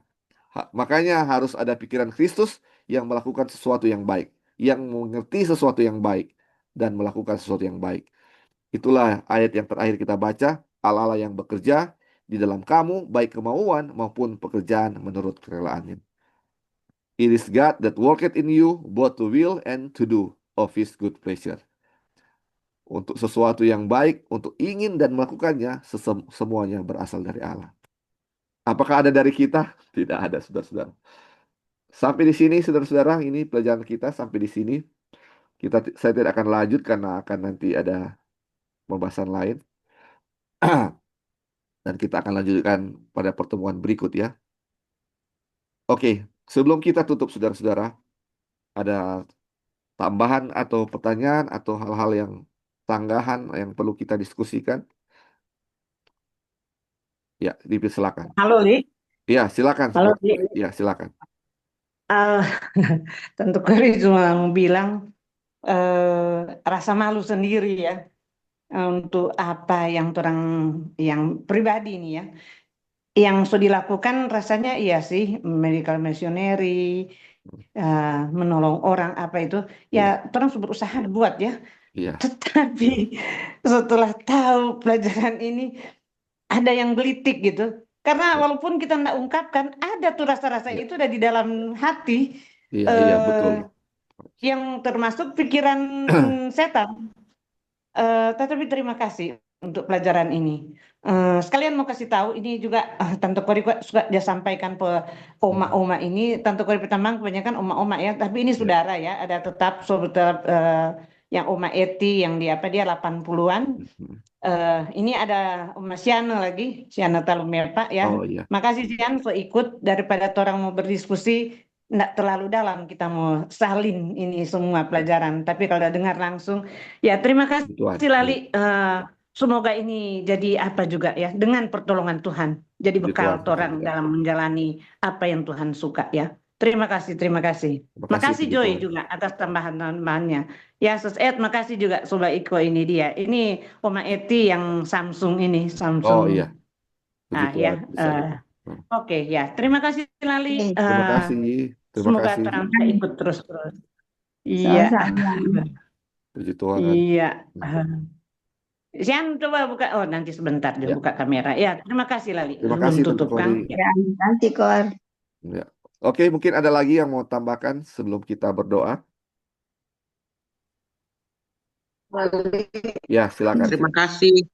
S1: Makanya harus ada pikiran Kristus yang melakukan sesuatu yang baik, yang mengerti sesuatu yang baik, dan melakukan sesuatu yang baik. Itulah ayat yang terakhir kita baca, Allah-Allah yang bekerja di dalam kamu, baik kemauan maupun pekerjaan menurut kerelaannya. It is God that worketh in you, both to will and to do of His good pleasure. Untuk sesuatu yang baik, untuk ingin dan melakukannya, semuanya berasal dari Allah. Apakah ada dari kita? Tidak ada, saudara-saudara. Sampai di sini, saudara-saudara, ini pelajaran kita sampai di sini. Saya tidak akan lanjut karena akan nanti ada pembahasan lain. Dan kita akan lanjutkan pada pertemuan berikut ya. Oke, sebelum kita tutup saudara-saudara, ada tambahan atau pertanyaan atau hal-hal yang tanggahan yang perlu kita diskusikan? Ya, silakan.
S3: Halo, Li.
S1: Ya, silakan.
S3: Halo, Li.
S1: Ya, silakan.
S3: Eh, tentu Kori cuma mau bilang rasa malu sendiri ya untuk apa yang orang yang pribadi nih ya. Yang sudah dilakukan rasanya iya sih medical missionary, menolong orang apa itu ya
S1: Iya,
S3: orang sudah berusaha buat ya.
S1: iya,
S3: Tetapi setelah tahu pelajaran ini ada yang gelitik gitu. Karena
S1: iya,
S3: walaupun kita nggak ungkapkan, ada tuh rasa-rasa
S1: iya,
S3: itu udah di dalam hati
S1: iya, iya, betul.
S3: eh, yang termasuk pikiran setan. Tetapi terima kasih untuk pelajaran ini. Sekalian mau kasih tahu, ini juga Tante Kori suka dia sampaikan ke
S1: Mhm.
S3: oma-oma ini. Tante Kori Petambang kebanyakan oma-oma ya, tapi ini
S1: Ya.
S3: saudara ya. Ada tetap saudara yang Oma Eti yang dia apa dia 80-an.
S1: Mhm.
S3: Ini ada Mas Siana lagi, Siana Talumepa ya.
S1: Oh iya,
S3: Makasih Sian so ikut daripada orang mau berdiskusi nggak terlalu dalam kita mau salin ini semua
S1: ya.
S3: pelajaran. Tapi kalau dengar langsung, ya terima
S1: Tuhan.
S3: kasih Lali.
S1: Iya,
S3: Semoga ini jadi apa juga ya dengan pertolongan Tuhan. Jadi
S1: puji
S3: bekal
S1: Tuhan.
S3: orang
S1: Iya.
S3: dalam menjalani apa yang Tuhan suka ya. Terima kasih, terima kasih.
S1: Terima kasih,
S3: Makasih
S1: puji
S3: Joy
S1: Tuhan.
S3: juga atas tambahan-tambahannya. Ya, Sus Ed, makasih juga Sobat Iko ini dia. Ini Oma Eti yang Samsung ini,
S1: Oh
S3: Samsung.
S1: iya, puji
S3: Ah ya,
S1: Tuhan. Bisa
S3: eh,
S1: gitu. Hmm.
S3: oke ya. Terima kasih Lali.
S1: Terima kasih, terima
S3: Semoga
S1: kasih,
S3: terang bisa ikut terus-terus. Iya,
S4: Sama-sama.
S1: puji Tuhan.
S3: iya.
S1: Hmm.
S3: Sian coba buka. Oh nanti sebentar dia
S1: Ya,
S3: buka kamera. Ya, terima kasih Lali.
S1: terima
S3: Sebelum
S1: kasih Tante
S3: tutup kan.
S1: Kori.
S3: Ya.
S4: Ya, nanti Kor.
S1: Ya. Oke, mungkin ada lagi yang mau tambahkan sebelum kita berdoa.
S4: Boleh.
S1: Ya, silakan.
S5: Terima kasih.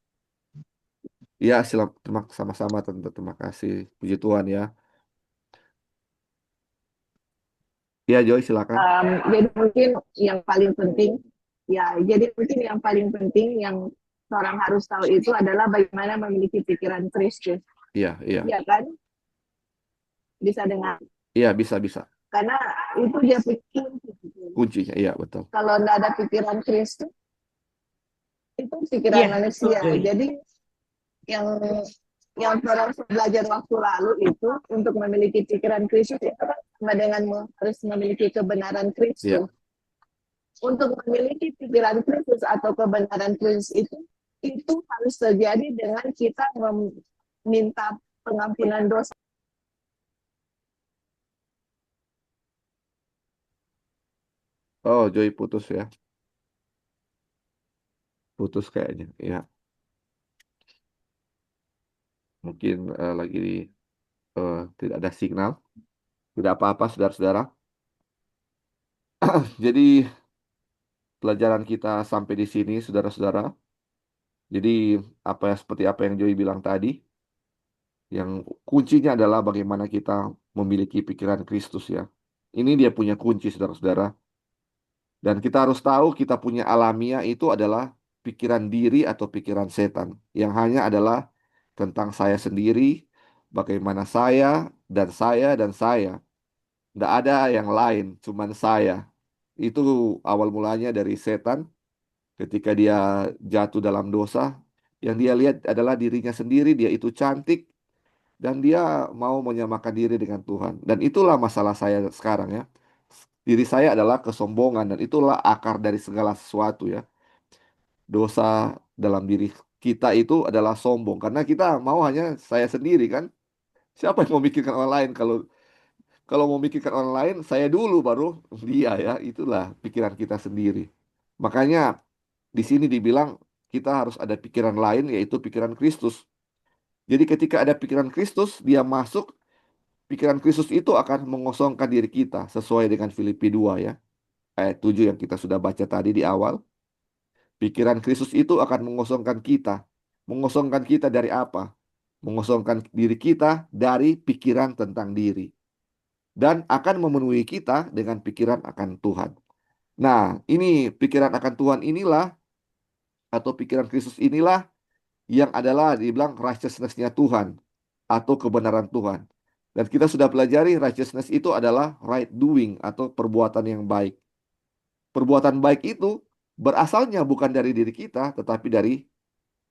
S1: Ya, silakan. Sama-sama Tante. Terima kasih. Puji Tuhan ya. Ya, Joy, silakan.
S4: Jadi mungkin yang paling penting, ya, jadi mungkin yang paling penting yang orang harus tahu itu adalah bagaimana memiliki pikiran Kristus,
S1: Iya, iya.
S4: ya kan? Bisa dengar.
S1: Iya, bisa.
S4: Karena itu dia pikir.
S1: Kuncinya, iya, betul.
S4: Kalau tidak ada pikiran Kristus, itu pikiran
S3: Iya,
S4: manusia.
S3: betul.
S4: Jadi yang orang belajar waktu lalu itu untuk memiliki pikiran Kristus itu kan sama dengan harus memiliki kebenaran
S1: Iya,
S4: Kristus. Untuk memiliki pikiran Kristus atau kebenaran Kristus itu harus terjadi dengan kita meminta pengampunan dosa.
S1: oh, Joy putus ya. Putus kayaknya. Ya, mungkin lagi tidak ada signal. Tidak apa-apa, saudara-saudara. Jadi, pelajaran kita sampai di sini, saudara-saudara. Jadi, seperti apa yang Joy bilang tadi, yang kuncinya adalah bagaimana kita memiliki pikiran Kristus ya. Ini dia punya kunci, saudara-saudara. Dan kita harus tahu kita punya alamiah itu adalah pikiran diri atau pikiran setan. Yang hanya adalah tentang saya sendiri, bagaimana saya, dan saya, dan saya. Tidak ada yang lain, cuman saya. Itu awal mulanya dari setan ketika dia jatuh dalam dosa. Yang dia lihat adalah dirinya sendiri, dia itu cantik, dan dia mau menyamakan diri dengan Tuhan. Dan itulah masalah saya sekarang ya. Diri saya adalah kesombongan, dan itulah akar dari segala sesuatu ya. Dosa dalam diri kita itu adalah sombong. Karena kita mau hanya saya sendiri kan. Siapa yang mau mikirkan orang lain? Kalau mau mikirkan orang lain, saya dulu baru dia ya. Itulah pikiran kita sendiri. Makanya di sini dibilang kita harus ada pikiran lain, yaitu pikiran Kristus. Jadi ketika ada pikiran Kristus, dia masuk, pikiran Kristus itu akan mengosongkan diri kita sesuai dengan Filipi 2 ya. Ayat 7 yang kita sudah baca tadi di awal. Pikiran Kristus itu akan mengosongkan kita. Mengosongkan kita dari apa? Mengosongkan diri kita dari pikiran tentang diri. Dan akan memenuhi kita dengan pikiran akan Tuhan. Nah, ini pikiran akan Tuhan inilah, atau pikiran Kristus inilah yang adalah dibilang righteousness-nya Tuhan atau kebenaran Tuhan. Dan kita sudah pelajari righteousness itu adalah right doing atau perbuatan yang baik. Perbuatan baik itu berasalnya bukan dari diri kita, tetapi dari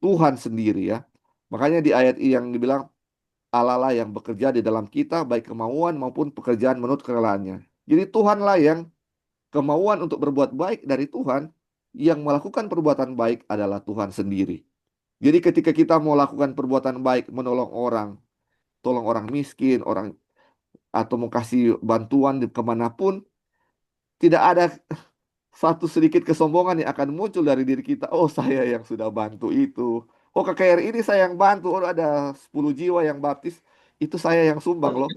S1: Tuhan sendiri ya. Makanya di ayat yang dibilang Allah lah yang bekerja di dalam kita baik kemauan maupun pekerjaan menurut kerelaannya. Jadi Tuhanlah yang kemauan untuk berbuat baik dari Tuhan, yang melakukan perbuatan baik adalah Tuhan sendiri. Jadi ketika kita mau lakukan perbuatan baik, menolong orang, tolong orang miskin, orang atau mau kasih bantuan kemanapun, tidak ada satu sedikit kesombongan yang akan muncul dari diri kita. Oh, saya yang sudah bantu itu. Oh, KKR ini saya yang bantu. Oh, ada 10 jiwa yang baptis. Itu saya yang sumbang loh.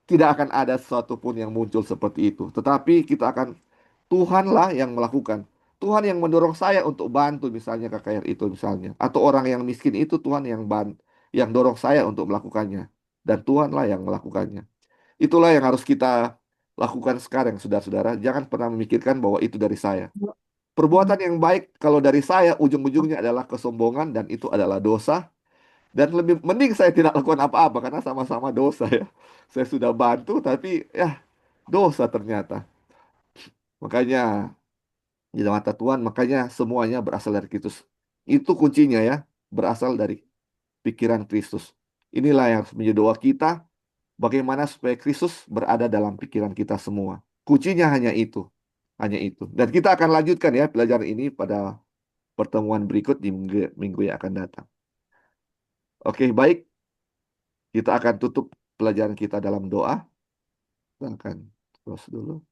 S1: Tidak akan ada sesuatu pun yang muncul seperti itu. Tetapi kita akan, Tuhanlah yang melakukan. Tuhan yang mendorong saya untuk bantu misalnya KKR itu misalnya. Atau orang yang miskin itu Tuhan yang dorong saya untuk melakukannya. Dan Tuhanlah yang melakukannya. Itulah yang harus kita lakukan sekarang, saudara-saudara. Jangan pernah memikirkan bahwa itu dari saya. Perbuatan yang baik kalau dari saya ujung-ujungnya adalah kesombongan dan itu adalah dosa. Dan lebih mending saya tidak lakukan apa-apa karena sama-sama dosa ya. Saya sudah bantu tapi ya dosa ternyata. Makanya di mata Tuhan, makanya semuanya berasal dari Kristus. Itu kuncinya ya, berasal dari pikiran Kristus. Inilah yang harus menjadi doa kita, bagaimana supaya Kristus berada dalam pikiran kita semua. Kuncinya hanya itu. Hanya itu. Dan kita akan lanjutkan ya pelajaran ini pada pertemuan berikut di minggu yang akan datang. Oke, baik. Kita akan tutup pelajaran kita dalam doa. Kita akan terus dulu.